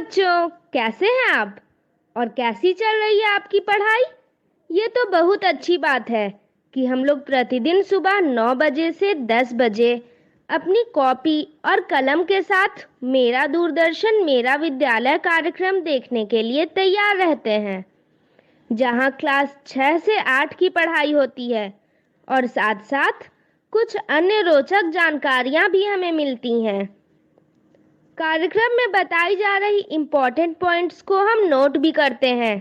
बच्चों, कैसे हैं आप? और कैसी चल रही है आपकी पढ़ाई? ये तो बहुत अच्छी बात है कि हम लोग प्रतिदिन सुबह 9 बजे से 10 बजे अपनी कॉपी और कलम के साथ मेरा दूरदर्शन मेरा विद्यालय कार्यक्रम देखने के लिए तैयार रहते हैं, जहां क्लास 6 से 8 की पढ़ाई होती है और साथ-साथ कुछ अन्य रोचक जानकारियां भी हमें मिलती हैं। कार्यक्रम में बताई जा रही इम्पोर्टेंट पॉइंट्स को हम नोट भी करते हैं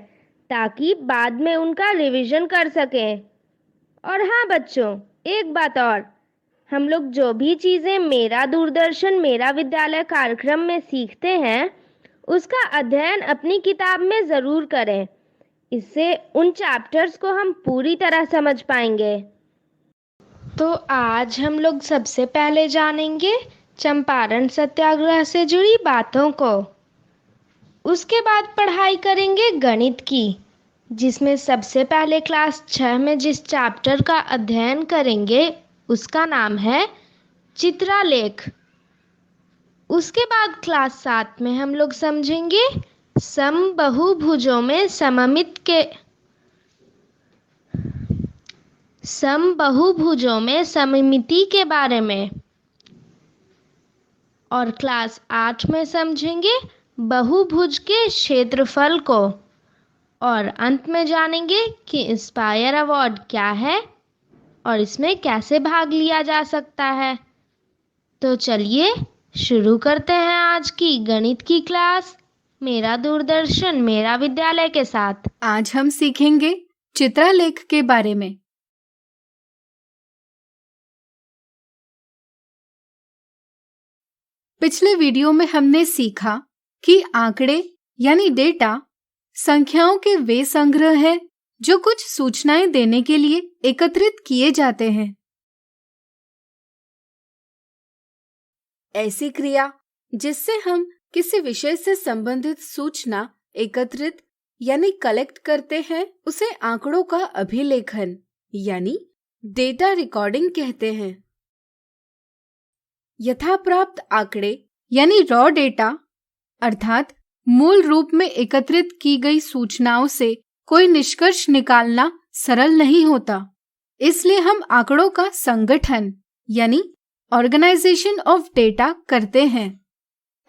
ताकि बाद में उनका रिवीजन कर सकें। और हाँ बच्चों, एक बात और, हम लोग जो भी चीज़ें मेरा दूरदर्शन मेरा विद्यालय कार्यक्रम में सीखते हैं उसका अध्ययन अपनी किताब में ज़रूर करें। इससे उन चैप्टर्स को हम पूरी तरह समझ पाएंगे। तो आज हम लोग सबसे पहले जानेंगे चंपारण सत्याग्रह से जुड़ी बातों को। उसके बाद पढ़ाई करेंगे गणित की, जिसमें सबसे पहले क्लास 6 में जिस चैप्टर का अध्ययन करेंगे उसका नाम है चित्रालेख। उसके बाद क्लास 7 में हम लोग समझेंगे समबाहुभुजों में सममिति के बारे में। और क्लास 8 में समझेंगे बहुभुज के क्षेत्रफल को। और अंत में जानेंगे कि इंस्पायर अवार्ड क्या है और इसमें कैसे भाग लिया जा सकता है। तो चलिए शुरू करते हैं आज की गणित की क्लास मेरा दूरदर्शन मेरा विद्यालय के साथ। आज हम सीखेंगे चित्रालेख के बारे में। पिछले वीडियो में हमने सीखा कि आंकड़े यानी डेटा संख्याओं के वे संग्रह हैं जो कुछ सूचनाएं देने के लिए एकत्रित किए जाते हैं। ऐसी क्रिया जिससे हम किसी विषय से संबंधित सूचना एकत्रित यानी कलेक्ट करते हैं उसे आंकड़ों का अभिलेखन यानी डेटा रिकॉर्डिंग कहते हैं। यथाप्राप्त आंकड़े यानी रॉ डेटा अर्थात मूल रूप में एकत्रित की गई सूचनाओं से कोई निष्कर्ष निकालना सरल नहीं होता, इसलिए हम आंकड़ों का संगठन यानी ऑर्गेनाइजेशन ऑफ डेटा करते हैं।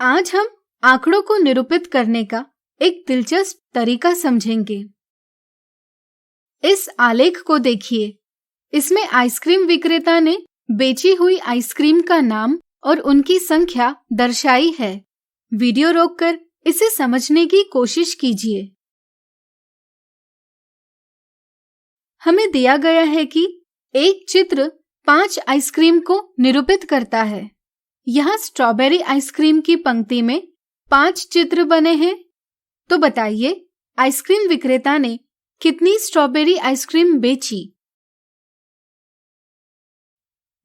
आज हम आंकड़ों को निरूपित करने का एक दिलचस्प तरीका समझेंगे। इस आलेख को देखिए। इसमें आइसक्रीम विक्रेता ने बेची हुई आइसक्रीम का नाम और उनकी संख्या दर्शाई है। वीडियो रोककर इसे समझने की कोशिश कीजिए। हमें दिया गया है कि एक चित्र 5 आइसक्रीम को निरूपित करता है। यहाँ स्ट्रॉबेरी आइसक्रीम की पंक्ति में 5 चित्र बने हैं। तो बताइए आइसक्रीम विक्रेता ने कितनी स्ट्रॉबेरी आइसक्रीम बेची?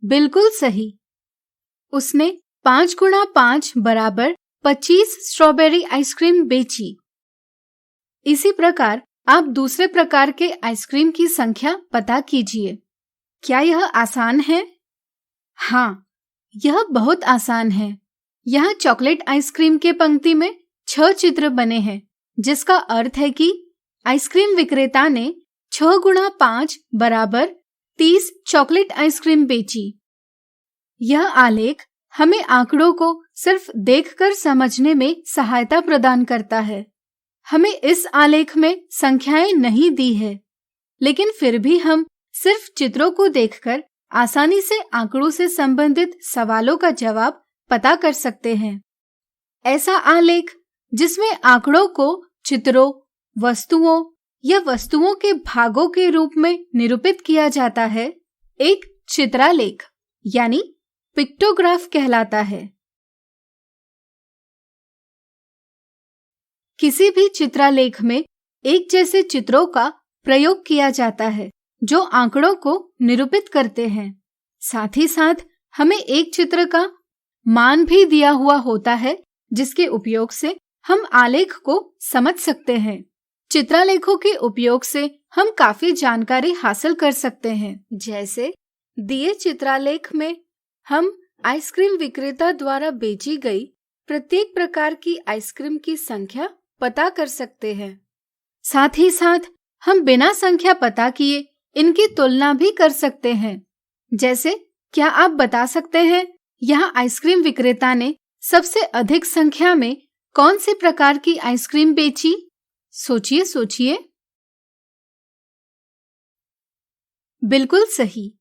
बिल्कुल सही, उसने 5 गुणा 5 बराबर 25 स्ट्रॉबेरी आइसक्रीम बेची। इसी प्रकार आप दूसरे प्रकार के आइसक्रीम की संख्या पता कीजिए। क्या यह आसान है? हाँ, यह बहुत आसान है। यहाँ चॉकलेट आइसक्रीम के पंक्ति में 6 चित्र बने हैं, जिसका अर्थ है कि आइसक्रीम विक्रेता ने 6 गुणा 5 बराबर 30 चॉकलेट आइसक्रीम बेची। यह आलेख हमें आंकड़ों को सिर्फ देखकर समझने में सहायता प्रदान करता है। हमें इस आलेख में संख्याएं नहीं दी है, लेकिन फिर भी हम सिर्फ चित्रों को देखकर आसानी से आंकड़ों से संबंधित सवालों का जवाब पता कर सकते हैं। ऐसा आलेख जिसमें आंकड़ों को चित्रों, वस्तुओं या वस्तुओं के भागों के रूप में निरूपित किया जाता है, एक चित्रालेख यानी पिक्टोग्राफ कहलाता है। किसी भी चित्रालेख में एक जैसे चित्रों का प्रयोग किया जाता है जो आंकड़ों को निरूपित करते हैं। साथ ही साथ हमें एक चित्र का मान भी दिया हुआ होता है, जिसके उपयोग से हम आलेख को समझ सकते हैं। चित्रालेखों के उपयोग से हम काफी जानकारी हासिल कर सकते हैं। जैसे दिए चित्रालेख में हम आइसक्रीम विक्रेता द्वारा बेची गई प्रत्येक प्रकार की आइसक्रीम की संख्या पता कर सकते हैं। साथ ही साथ हम बिना संख्या पता किए इनकी तुलना भी कर सकते हैं। जैसे, क्या आप बता सकते हैं यहाँ आइसक्रीम विक्रेता ने सबसे अधिक संख्या में कौन सी प्रकार की आइसक्रीम बेची? सोचिए सोचिए। बिल्कुल सही।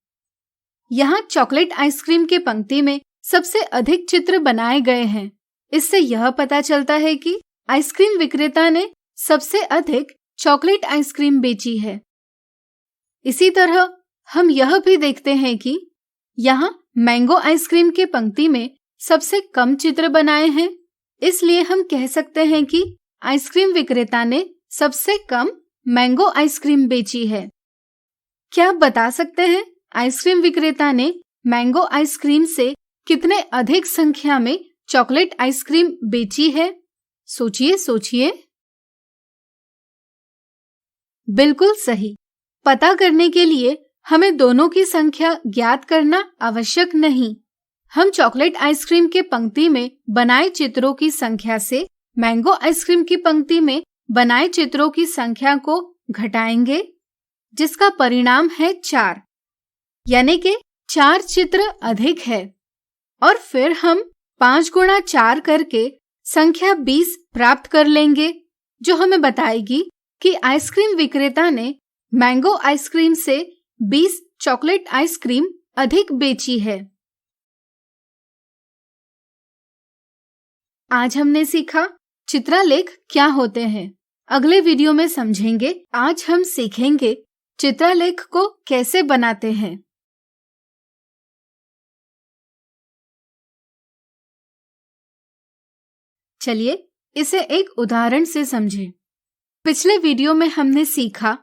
यहाँ चॉकलेट आइसक्रीम के पंक्ति में सबसे अधिक चित्र बनाए गए हैं। इससे यह पता चलता है कि आइसक्रीम विक्रेता ने सबसे अधिक चॉकलेट आइसक्रीम बेची है। इसी तरह हम यह भी देखते हैं कि यहाँ मैंगो आइसक्रीम के पंक्ति में सबसे कम चित्र बनाए हैं। इसलिए हम कह सकते हैं कि आइसक्रीम विक्रेता ने सबसे कम मैंगो आइसक्रीम बेची है। क्या आप बता सकते हैं आइसक्रीम विक्रेता ने मैंगो आइसक्रीम से कितने अधिक संख्या में चॉकलेट आइसक्रीम बेची है? सोचिए सोचिए। बिल्कुल सही। पता करने के लिए हमें दोनों की संख्या ज्ञात करना आवश्यक नहीं। हम चॉकलेट आइसक्रीम के पंक्ति में बनाए चित्रों की संख्या से मैंगो आइसक्रीम की पंक्ति में बनाए चित्रों की संख्या को घटाएंगे, जिसका परिणाम है 4, यानी कि 4 चित्र अधिक है। और फिर हम 5 गुणा 4 करके संख्या 20 प्राप्त कर लेंगे, जो हमें बताएगी कि आइसक्रीम विक्रेता ने मैंगो आइसक्रीम से 20 चॉकलेट आइसक्रीम अधिक बेची है। आज हमने सीखा चित्रालेख क्या होते हैं। अगले वीडियो में समझेंगे। आज हम सीखेंगे चित्रालेख को कैसे बनाते हैं। चलिए इसे एक उदाहरण से समझें। पिछले वीडियो में हमने सीखा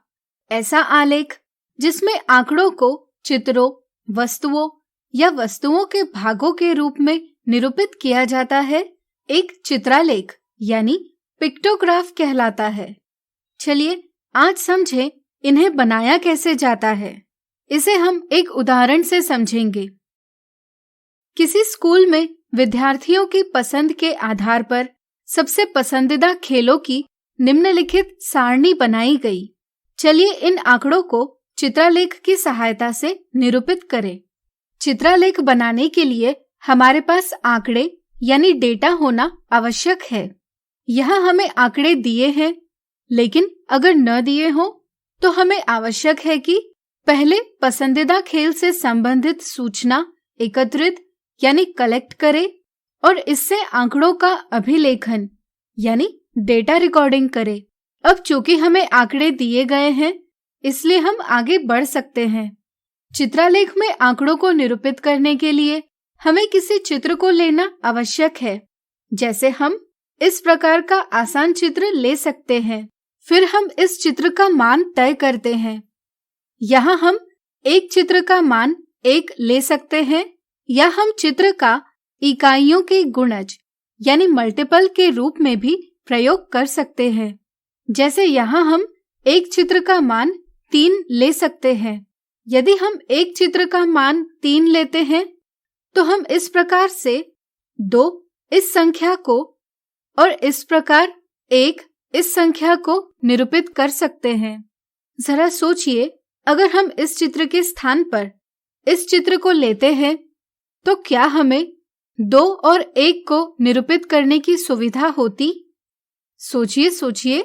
ऐसा आलेख जिसमें आंकड़ों को चित्रों, वस्तुओं या वस्तुओं के भागों के रूप में निरूपित किया जाता है, एक चित्रालेख यानी पिक्टोग्राफ कहलाता है। चलिए आज समझें इन्हें बनाया कैसे जाता है। इसे हम एक उदाहरण से समझेंगे। किसी स्कूल में विद्यार्थियों की पसंद के आधार पर सबसे पसंदीदा खेलों की निम्नलिखित सारणी बनाई गई। चलिए इन आंकड़ों को चित्रालेख की सहायता से निरूपित करें। चित्रालेख बनाने के लिए हमारे पास आंकड़े यानी डेटा होना आवश्यक है। यहाँ हमें आंकड़े दिए हैं, लेकिन अगर न दिए हो तो हमें आवश्यक है कि पहले पसंदीदा खेल से संबंधित सूचना एकत्रित यानी कलेक्ट करें और इससे आंकड़ों का अभिलेखन यानी डेटा रिकॉर्डिंग करें। अब चूंकि हमें आंकड़े दिए गए हैं, इसलिए हम आगे बढ़ सकते हैं। चित्रालेख में आंकड़ों को निरूपित करने के लिए हमें किसी चित्र को लेना आवश्यक है। जैसे हम इस प्रकार का आसान चित्र ले सकते हैं। फिर हम इस चित्र का मान तय करते हैं। यहाँ हम एक चित्र का मान 1 ले सकते हैं, या हम चित्र का इकाइयों के गुणज यानी मल्टीपल के रूप में भी प्रयोग कर सकते हैं। जैसे यहाँ हम एक चित्र का मान 3 ले सकते हैं। यदि हम एक चित्र का मान 3 लेते हैं तो हम इस प्रकार से 2 इस संख्या को और इस प्रकार 1 इस संख्या को निरूपित कर सकते हैं। जरा सोचिए, अगर हम इस चित्र के स्थान पर इस चित्र को लेते हैं तो क्या हमें 2 और 1 को निरूपित करने की सुविधा होती? सोचिए सोचिए।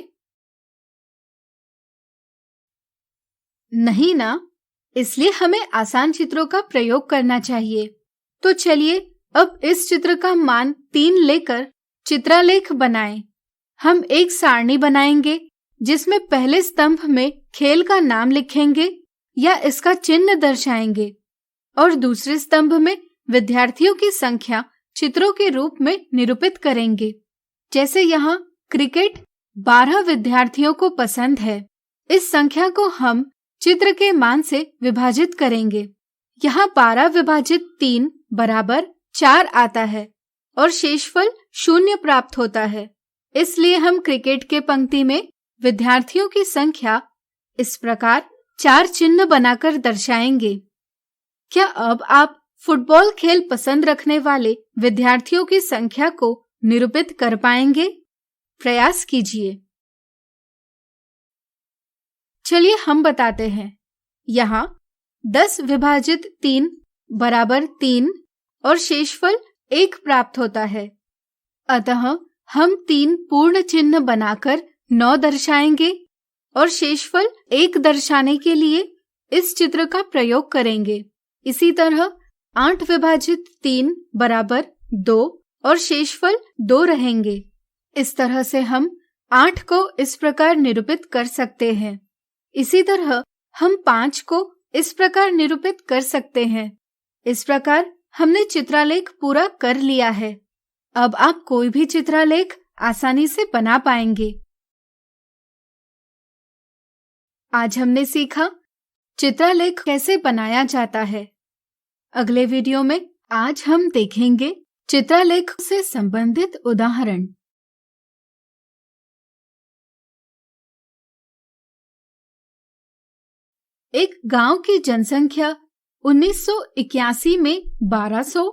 नहीं ना, इसलिए हमें आसान चित्रों का प्रयोग करना चाहिए। तो चलिए अब इस चित्र का मान 3 लेकर चित्रालेख बनाएं। हम एक सारणी बनाएंगे जिसमें पहले स्तंभ में खेल का नाम लिखेंगे या इसका चिन्ह दर्शाएंगे और दूसरे स्तंभ में विद्यार्थियों की संख्या चित्रों के रूप में निरूपित करेंगे। जैसे यहाँ क्रिकेट 12 विद्यार्थियों को पसंद है। इस संख्या को हम चित्र के मान से विभाजित करेंगे। यहाँ 12 विभाजित 3 बराबर 4 आता है और शेषफल 0 प्राप्त होता है। इसलिए हम क्रिकेट के पंक्ति में विद्यार्थियों की संख्या इस प्रकार 4 चिन्ह बनाकर दर्शाएंगे। क्या अब आप फुटबॉल खेल पसंद रखने वाले विद्यार्थियों की संख्या को निरूपित कर पाएंगे? प्रयास कीजिए। चलिए हम बताते हैं। यहाँ 10 विभाजित 3 बराबर 3 और शेषफल 1 प्राप्त होता है। अतः हम 3 पूर्ण चिन्ह बनाकर 9 दर्शाएंगे और शेषफल 1 दर्शाने के लिए इस चित्र का प्रयोग करेंगे। इसी तरह 8 विभाजित 3 बराबर 2 और शेषफल 2 रहेंगे। इस तरह से हम 8 को इस प्रकार निरूपित कर सकते हैं। इसी तरह हम 5 को इस प्रकार निरूपित कर सकते हैं। इस प्रकार हमने चित्रालेख पूरा कर लिया है। अब आप कोई भी चित्रालेख आसानी से बना पाएंगे। आज हमने सीखा चित्रालेख कैसे बनाया जाता है। अगले वीडियो में आज हम देखेंगे चित्रालेख से संबंधित उदाहरण। एक गांव की जनसंख्या 1981 में 1200,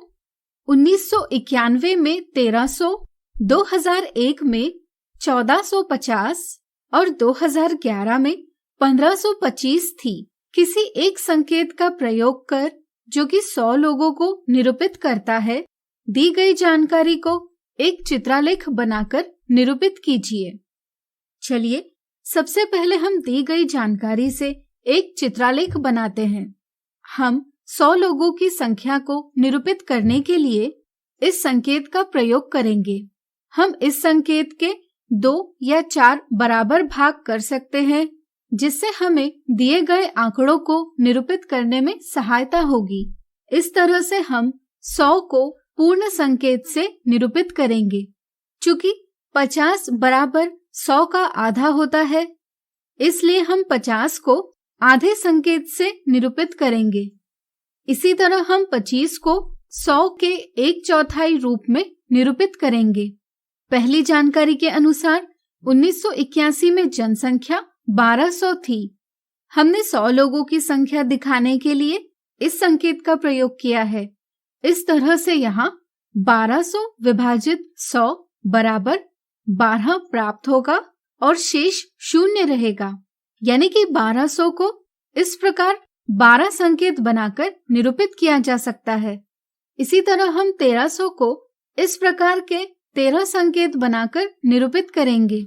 1991 में 1300, 2001 में 1450 और 2011 में 1525 थी। किसी एक संकेत का प्रयोग कर जो कि 100 लोगों को निरूपित करता है, दी गई जानकारी को एक चित्रालेख बनाकर निरूपित कीजिए। चलिए सबसे पहले हम दी गई जानकारी से एक चित्रालेख बनाते हैं। हम 100 लोगों की संख्या को निरूपित करने के लिए इस संकेत का प्रयोग करेंगे। हम इस संकेत के 2 या 4 बराबर भाग कर सकते हैं, जिससे हमें दिए गए आंकड़ों को निरूपित करने में सहायता होगी। इस तरह से हम 100 को पूर्ण संकेत से निरूपित करेंगे। चूंकि 50 बराबर 100 का आधा होता है, इसलिए हम 50 को आधे संकेत से निरूपित करेंगे। इसी तरह हम 25 को 100 के 1/4 रूप में निरूपित करेंगे। पहली जानकारी के अनुसार 1981 में जनसंख्या 1200 थी। हमने 100 लोगों की संख्या दिखाने के लिए इस संकेत का प्रयोग किया है। इस तरह से यहाँ 1200 विभाजित 100 बराबर 12 प्राप्त होगा और शेष 0 रहेगा। यानी कि 1200 को इस प्रकार 12 संकेत बनाकर निरूपित किया जा सकता है। इसी तरह हम 1300 को इस प्रकार के 13 संकेत बनाकर निरूपित करेंगे।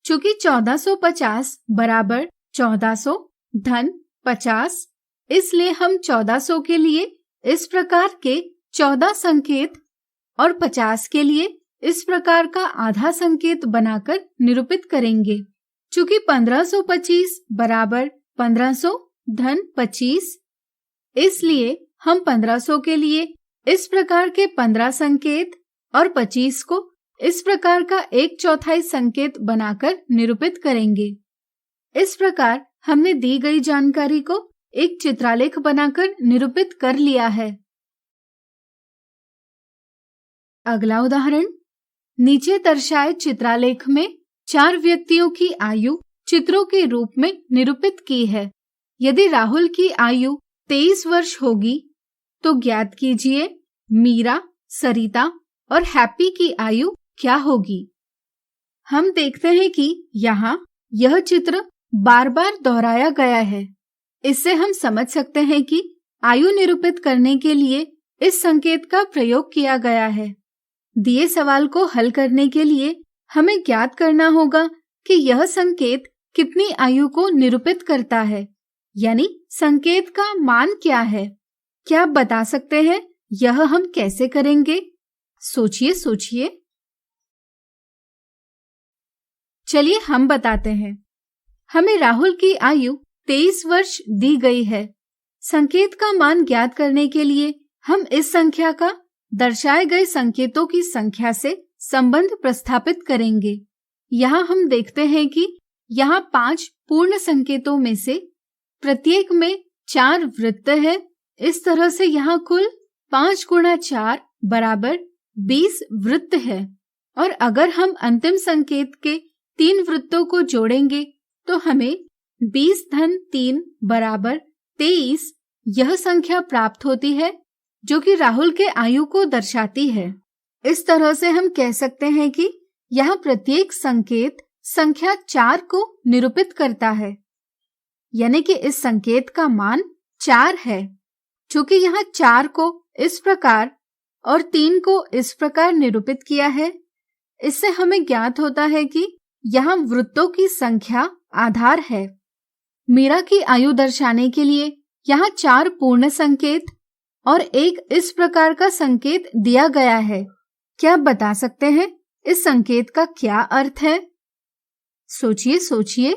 चूंकि 1450 बराबर 1400 धन 50, इसलिए हम 1400 के लिए इस प्रकार के 14 संकेत और 50 के लिए इस प्रकार का आधा संकेत बनाकर निरूपित करेंगे। चूंकि 1525 बराबर 1500 धन 25, इसलिए हम 1500 के लिए इस प्रकार के 15 संकेत और 25 को इस प्रकार का 1/4 संकेत बनाकर निरूपित करेंगे। इस प्रकार हमने दी गई जानकारी को एक चित्रालेख बनाकर निरूपित कर लिया है। अगला उदाहरण, नीचे दर्शाए चित्रालेख में 4 व्यक्तियों की आयु चित्रों के रूप में निरूपित की है। यदि राहुल की आयु 23 वर्ष होगी तो ज्ञात कीजिए मीरा, सरिता और हैप्पी की आयु क्या होगी। हम देखते हैं कि यहाँ यह चित्र बार बार दोहराया गया है। इससे हम समझ सकते हैं कि आयु निरूपित करने के लिए इस संकेत का प्रयोग किया गया है। दिए सवाल को हल करने के लिए हमें ज्ञात करना होगा कि यह संकेत कितनी आयु को निरूपित करता है, यानी संकेत का मान क्या है। क्या आप बता सकते हैं यह हम कैसे करेंगे? सोचिए। चलिए हम बताते हैं। हमें राहुल की आयु 23 वर्ष दी गई है। संकेत का मान ज्ञात करने के लिए हम इस संख्या का दर्शाए गए संकेतों की संख्या से संबंध प्रस्थापित करेंगे। यहाँ हम देखते हैं कि यहाँ 5 पूर्ण संकेतों में से प्रत्येक में 4 वृत्त है। इस तरह से यहाँ कुल 5 गुणा 4 बराबर 20 वृत्त है। और अगर हम अंतिम संकेत के 3 वृत्तों को जोड़ेंगे तो हमें 20 धन 3 बराबर 23 यह संख्या प्राप्त होती है, जो कि राहुल के आयु को दर्शाती है। इस तरह से हम कह सकते हैं कि यहाँ प्रत्येक संकेत संख्या 4 को निरूपित करता है, यानी कि इस संकेत का मान 4 है। चूंकि यहाँ 4 को इस प्रकार और 3 को इस प्रकार निरूपित किया है, इससे हमें ज्ञात होता है कि यहाँ वृत्तों की संख्या आधार है। मीरा की आयु दर्शाने के लिए यहाँ 4 पूर्ण संकेत और एक इस प्रकार का संकेत दिया गया है। क्या आप बता सकते हैं इस संकेत का क्या अर्थ है? सोचिए सोचिए।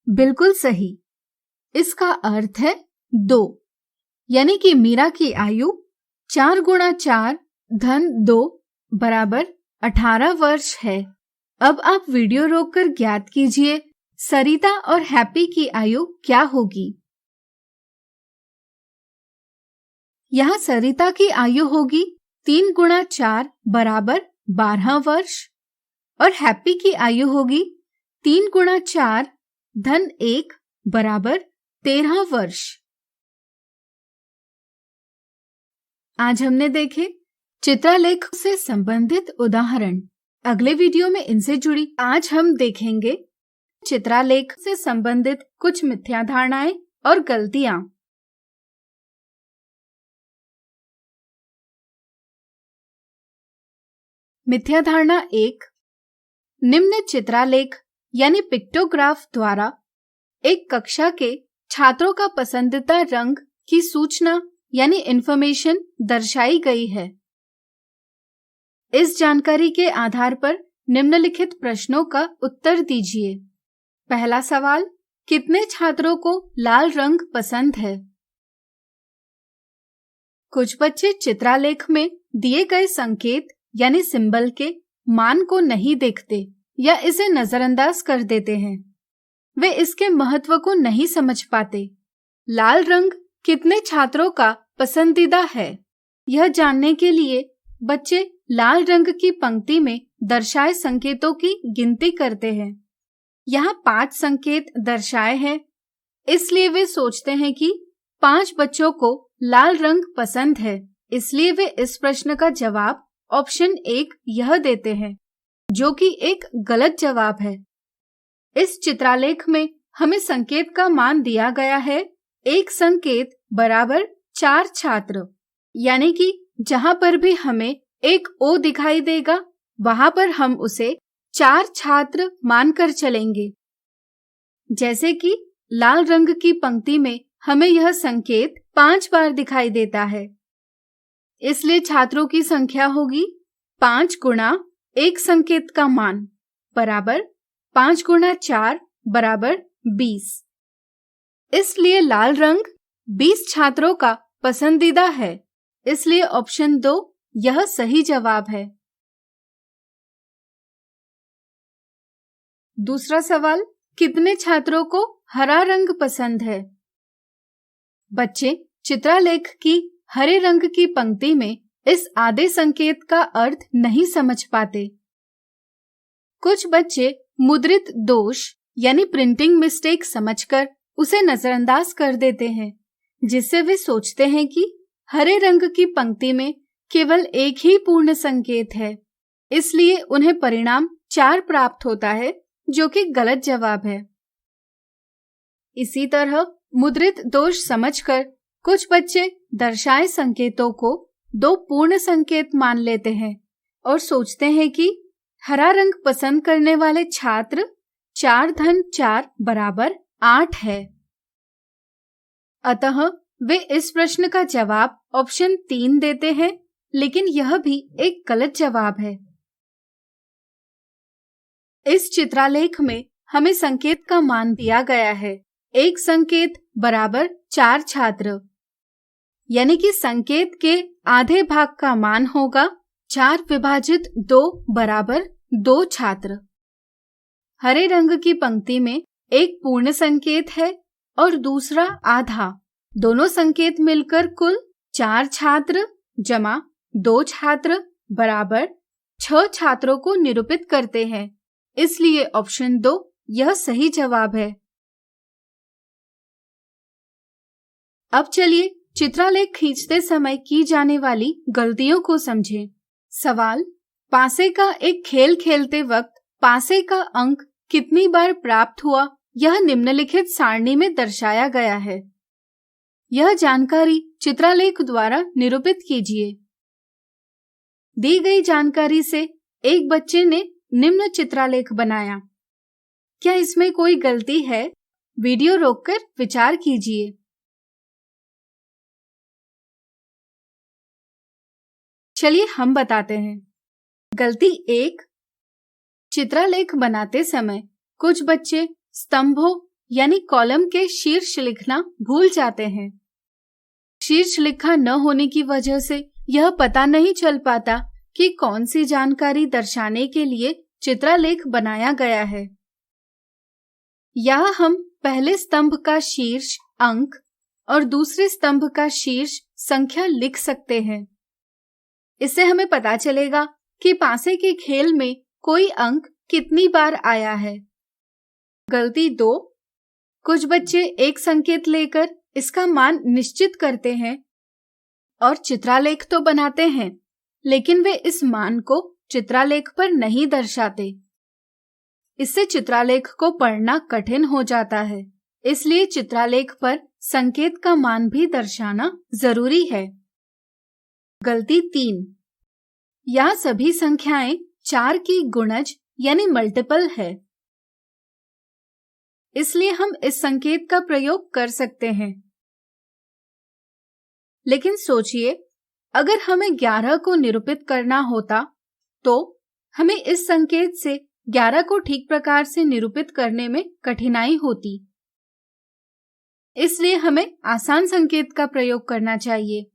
बिल्कुल सही, इसका अर्थ है 2, यानी कि मीरा की आयु 4 गुणा 4 धन 2 बराबर 18 वर्ष है। अब आप वीडियो रोककर ज्ञात कीजिए सरिता और हैप्पी की आयु क्या होगी। यहाँ सरिता की आयु होगी 3 गुणा 4 बराबर 12 वर्ष और हैप्पी की आयु होगी 3 गुणा 4 धन 1 बराबर 13 वर्ष। आज हमने देखे चित्रलेख से संबंधित उदाहरण। अगले वीडियो में इनसे जुड़ी आज हम देखेंगे चित्रलेख से संबंधित कुछ मिथ्या धारणाएं और गलतियां। मिथ्या धारणा 1, निम्न चित्रलेख यानी पिक्टोग्राफ द्वारा एक कक्षा के छात्रों का पसंदीदा रंग की सूचना यानी इंफॉर्मेशन दर्शाई गई है। इस जानकारी के आधार पर निम्नलिखित प्रश्नों का उत्तर दीजिए। पहला सवाल, कितने छात्रों को लाल रंग पसंद है? कुछ बच्चे चित्रलेख में दिए गए संकेत यानी सिंबल के मान को नहीं देखते या इसे नजरअंदाज कर देते हैं। वे इसके महत्व को नहीं समझ पाते। लाल रंग कितने छात्रों का पसंदीदा है, यह जानने के लिए बच्चे लाल रंग की पंक्ति में दर्शाए संकेतों की गिनती करते हैं। यहाँ 5 संकेत दर्शाए हैं, इसलिए वे सोचते हैं कि 5 बच्चों को लाल रंग पसंद है। इसलिए वे इस प्रश्न का जवाब ऑप्शन 1 यह देते हैं, जो कि एक गलत जवाब है। इस चित्रलेख में हमें संकेत का मान दिया गया है 1 संकेत बराबर 4 छात्र, यानी कि जहां पर भी हमें एक O दिखाई देगा वहां पर हम उसे 4 छात्र मानकर चलेंगे। जैसे कि लाल रंग की पंक्ति में हमें यह संकेत 5 बार दिखाई देता है, इसलिए छात्रों की संख्या होगी 5 गुणा 1 संकेत का मान बराबर 5 गुणा 4 बराबर 20। इसलिए लाल रंग 20 छात्रों का पसंदीदा है, इसलिए ऑप्शन 2 यह सही जवाब है। दूसरा सवाल, कितने छात्रों को हरा रंग पसंद है? बच्चे चित्रलेख की हरे रंग की पंक्ति में इस आधे संकेत का अर्थ नहीं समझ पाते। कुछ बच्चे मुद्रित दोष यानी प्रिंटिंग मिस्टेक समझकर उसे नजरअंदाज कर देते हैं, जिससे वे सोचते हैं कि हरे रंग की पंक्ति में केवल एक ही पूर्ण संकेत है, इसलिए उन्हें परिणाम 4 प्राप्त होता है, जो कि गलत जवाब है। इसी तरह मुद्रित दोष समझकर कुछ बच्चे दर्शाए संकेतों को 2 पूर्ण संकेत मान लेते हैं और सोचते हैं कि हरा रंग पसंद करने वाले छात्र 4 धन 4 बराबर 8 है। अतः वे इस प्रश्न का जवाब ऑप्शन 3 देते हैं, लेकिन यह भी एक गलत जवाब है। इस चित्रलेख में हमें संकेत का मान दिया गया है 1 संकेत बराबर 4 छात्र, यानी कि संकेत के आधे भाग का मान होगा 4 विभाजित 2 बराबर 2 छात्र। हरे रंग की पंक्ति में एक पूर्ण संकेत है और दूसरा आधा। दोनों संकेत मिलकर कुल 4 छात्र जमा 2 छात्र बराबर 6 छात्रों को निरूपित करते हैं, इसलिए ऑप्शन 2 यह सही जवाब है। अब चलिए चित्रालेख खींचते समय की जाने वाली गलतियों को समझें। सवाल: पासे का एक खेल खेलते वक्त पासे का अंक कितनी बार प्राप्त हुआ, यह निम्नलिखित सारणी में दर्शाया गया है। यह जानकारी चित्रालेख द्वारा निरूपित कीजिए। दी गई जानकारी से एक बच्चे ने निम्न चित्रालेख बनाया। क्या इसमें कोई गलती है? वीडियो रोककर विचार कीजिए। चलिए हम बताते हैं। गलती 1, चित्रालेख बनाते समय कुछ बच्चे स्तंभों यानी कॉलम के शीर्ष लिखना भूल जाते हैं। शीर्ष लिखा न होने की वजह से यह पता नहीं चल पाता कि कौन सी जानकारी दर्शाने के लिए चित्रालेख बनाया गया है। यहाँ हम पहले स्तंभ का शीर्ष अंक और दूसरे स्तंभ का शीर्ष संख्या लिख सकते हैं। इससे हमें पता चलेगा कि पासे के खेल में कोई अंक कितनी बार आया है। गलती 2, कुछ बच्चे एक संकेत लेकर इसका मान निश्चित करते हैं और चित्रालेख तो बनाते हैं, लेकिन वे इस मान को चित्रालेख पर नहीं दर्शाते। इससे चित्रालेख को पढ़ना कठिन हो जाता है। इसलिए चित्रालेख पर संकेत का मान भी दर्शाना जरूरी है। गलती 3, यह सभी संख्याएं 4 की गुणज यानी मल्टीपल है, इसलिए हम इस संकेत का प्रयोग कर सकते हैं। लेकिन सोचिए, अगर हमें 11 को निरूपित करना होता तो हमें इस संकेत से 11 को ठीक प्रकार से निरूपित करने में कठिनाई होती। इसलिए हमें आसान संकेत का प्रयोग करना चाहिए।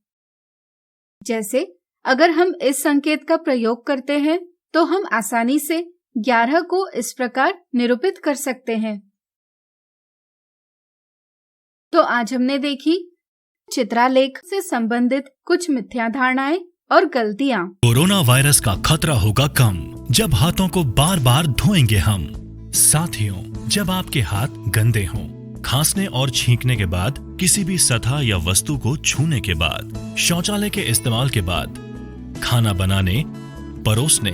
जैसे अगर हम इस संकेत का प्रयोग करते हैं तो हम आसानी से 11 को इस प्रकार निरूपित कर सकते हैं। तो आज हमने देखी चित्रालेख से संबंधित कुछ मिथ्या धारणाएं और गलतियां। कोरोना वायरस का खतरा होगा कम जब हाथों को बार बार धोएंगे हम। साथियों, जब आपके हाथ गंदे हों, खांसने और छींकने के बाद, किसी भी सतह या वस्तु को छूने के बाद, शौचालय के इस्तेमाल के बाद, खाना बनाने, परोसने,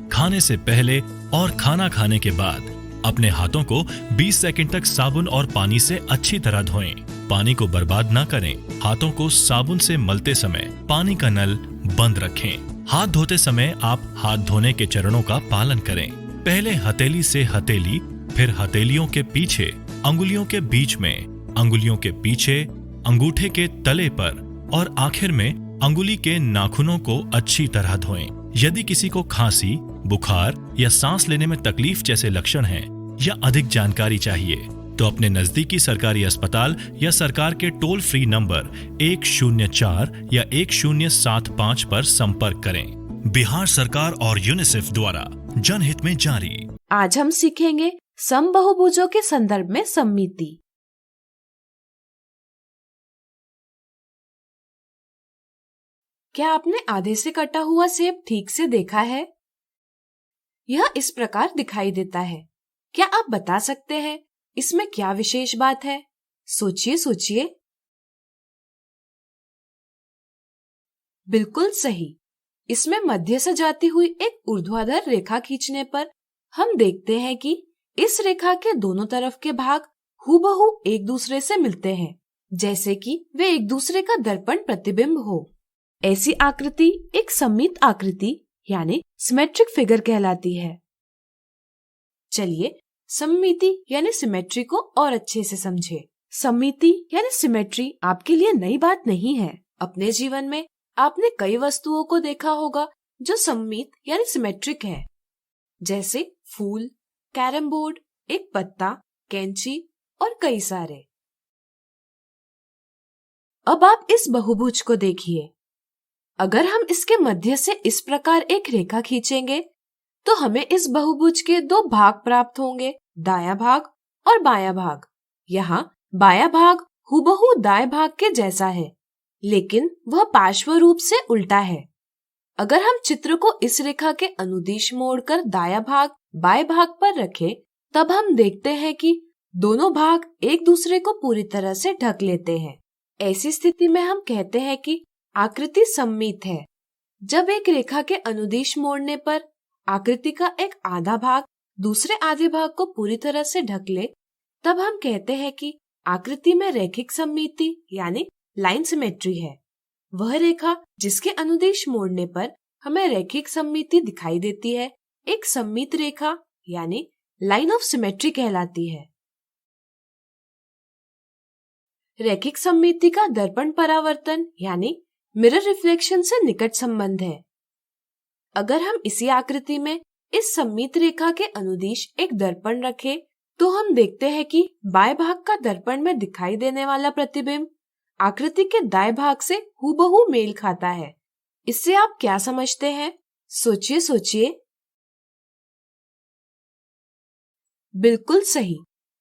खाने से पहले और खाना खाने के बाद अपने हाथों को 20 सेकंड तक साबुन और पानी से अच्छी तरह धोएं। पानी को बर्बाद ना करें। हाथों को साबुन से मलते समय पानी का नल बंद रखें। हाथ धोते समय आप हाथ धोने के चरणों का पालन करें। पहले हथेली से हथेली, फिर हथेलियों के पीछे, अंगुलियों के बीच में, अंगुलियों के पीछे, अंगूठे के तले पर और आखिर में अंगुली के नाखूनों को अच्छी तरह धोएं। यदि किसी को खांसी, बुखार या सांस लेने में तकलीफ जैसे लक्षण हैं या अधिक जानकारी चाहिए तो अपने नजदीकी सरकारी अस्पताल या सरकार के टोल फ्री नंबर 104 या 1075 पर संपर्क करें। बिहार सरकार और यूनिसेफ द्वारा जनहित में जारी। आज हम सीखेंगे समबहुभुजों के संदर्भ में सममिति। क्या आपने आधे से कटा हुआ सेब ठीक से देखा है? यह इस प्रकार दिखाई देता है। क्या आप बता सकते हैं इसमें क्या विशेष बात है? सोचिए सोचिए। बिल्कुल सही। इसमें मध्य से जाती हुई एक ऊर्ध्वाधर रेखा खींचने पर हम देखते हैं कि इस रेखा के दोनों तरफ के भाग हूबहू एक दूसरे से मिलते हैं, जैसे कि वे एक दूसरे का दर्पण प्रतिबिंब हो। ऐसी आकृति एक सममित आकृति यानी सिमेट्रिक फिगर कहलाती है। चलिए सममिति यानी सिमेट्री को और अच्छे से समझे। सममिति यानी सिमेट्री आपके लिए नई बात नहीं है। अपने जीवन में आपने कई वस्तुओं को देखा होगा जो सममित यानी सिमेट्रिक है, जैसे फूल, कैरम बोर्ड, एक पत्ता, कैंची और कई सारे। अब आप इस बहुभुज को देखिए। अगर हम इसके मध्य से इस प्रकार एक रेखा खींचेंगे तो हमें इस बहुभुज के दो भाग प्राप्त होंगे, दायां भाग और बायां भाग। यहाँ बायां भाग हूबहू दाएं भाग के जैसा है, लेकिन वह पार्श्व रूप से उल्टा है। अगर हम चित्र को इस रेखा के अनुदिश मोड़कर दायां भाग बाएं भाग पर रखें, तब हम देखते हैं कि दोनों भाग एक दूसरे को पूरी तरह से ढक लेते हैं। ऐसी स्थिति में हम कहते हैं कि आकृति सममित है। जब एक रेखा के अनुदिश मोड़ने पर आकृति का एक आधा भाग दूसरे आधे भाग को पूरी तरह से ढक ले, तब हम कहते हैं कि आकृति में रैखिक सममिति यानी लाइन सिमेट्री है। वह रेखा जिसके अनुदिश मोड़ने पर हमें रैखिक सममिति दिखाई देती है, एक सममित रेखा यानी लाइन ऑफ सिमेट्री कहलाती है। रैखिक सममिति का दर्पण परावर्तन यानी मिरर रिफ्लेक्शन से निकट संबंध है। अगर हम इसी आकृति में इस सममित रेखा के अनुदिश एक दर्पण रखें, तो हम देखते हैं कि बाएं भाग का दर्पण में दिखाई देने वाला प्रतिबिंब आकृति के दाएं भाग से हूबहू मेल खाता है। इससे आप क्या समझते हैं? सोचिए सोचिए। बिल्कुल सही।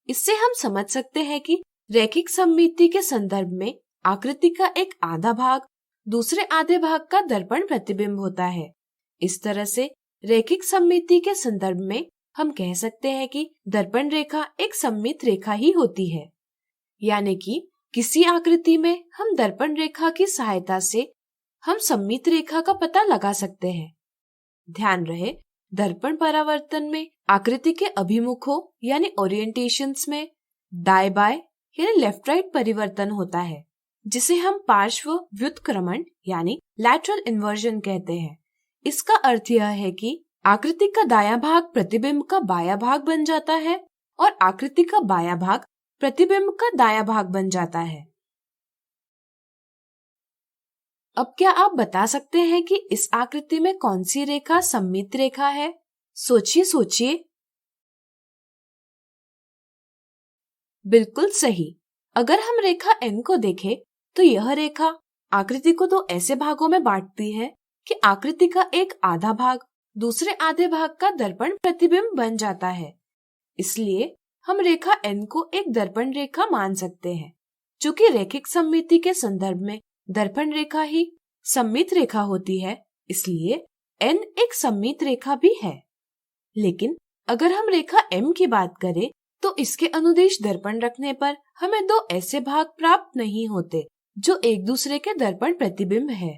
इससे हम समझ सकते हैं कि रैखिक सममिति के संदर्भ में आकृति का एक आधा भाग दूसरे आधे भाग का दर्पण प्रतिबिंब होता है। इस तरह से रैखिक सममिति के संदर्भ में हम कह सकते हैं कि दर्पण रेखा एक सममित रेखा ही होती है। यानी कि किसी आकृति में हम दर्पण रेखा की सहायता से हम सममित रेखा का पता लगा सकते हैं। ध्यान रहे, दर्पण परावर्तन में आकृति के अभिमुखों यानी ओरिएंटेशंस में दाएं बाएं यानी लेफ्ट राइट परिवर्तन होता है, जिसे हम पार्श्व व्युत्क्रमण यानी लैटरल इन्वर्जन कहते हैं। इसका अर्थ यह है कि आकृति का दायां भाग प्रतिबिंब का बायां भाग बन जाता है और आकृति का बायां भाग प्रतिबिंब का दायां भाग बन जाता है। अब क्या आप बता सकते हैं कि इस आकृति में कौन सी रेखा सममित रेखा है? सोचिए सोचिए। बिल्कुल सही। अगर हम रेखा N को देखें, तो यह रेखा आकृति को दो ऐसे भागों में बांटती है कि आकृति का एक आधा भाग दूसरे आधे भाग का दर्पण प्रतिबिंब बन जाता है। इसलिए हम रेखा N को एक दर्पण रेखा मान सकते हैं। चूंकि रैखिक सममिति के संदर्भ में दर्पण रेखा ही सममित रेखा होती है, इसलिए N एक सममित रेखा भी है। लेकिन अगर हम रेखा M की बात करें, तो इसके अनुदिश दर्पण रखने पर हमें दो ऐसे भाग प्राप्त नहीं होते जो एक दूसरे के दर्पण प्रतिबिंब है।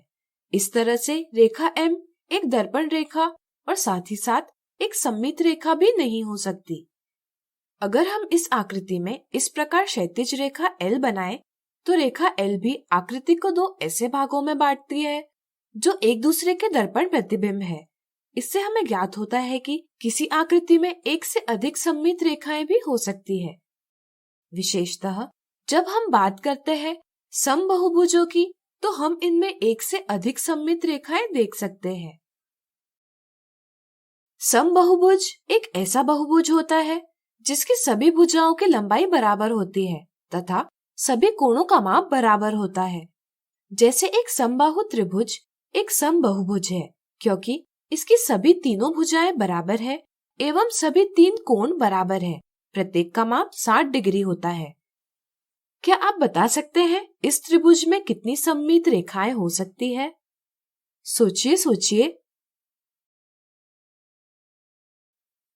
इस तरह से रेखा M एक दर्पण रेखा और साथ ही साथ एक सममित रेखा भी नहीं हो सकती। अगर हम इस आकृति में इस प्रकार क्षैतिज रेखा L बनाएं, तो रेखा L भी आकृति को दो ऐसे भागों में बांटती है जो एक दूसरे के दर्पण प्रतिबिंब है। इससे हमें ज्ञात होता है कि किसी आकृति में एक से अधिक सममित रेखाएं भी हो सकती है। विशेषतः जब हम बात करते हैं समबहुभुजों की, तो हम इनमें एक से अधिक सममित रेखाएं देख सकते हैं। समबहुभुज एक ऐसा बहुभुज होता है जिसकी सभी भुजाओं की लंबाई बराबर होती है तथा सभी कोणों का माप बराबर होता है। जैसे एक समबाहु त्रिभुज एक समबहुभुज है, क्योंकि इसकी सभी तीनों भुजाएं बराबर है एवं सभी तीन कोण बराबर है। प्रत्येक का माप 60 डिग्री होता है। क्या आप बता सकते हैं इस त्रिभुज में कितनी सममित रेखाएं हो सकती है? सोचिए सोचिए।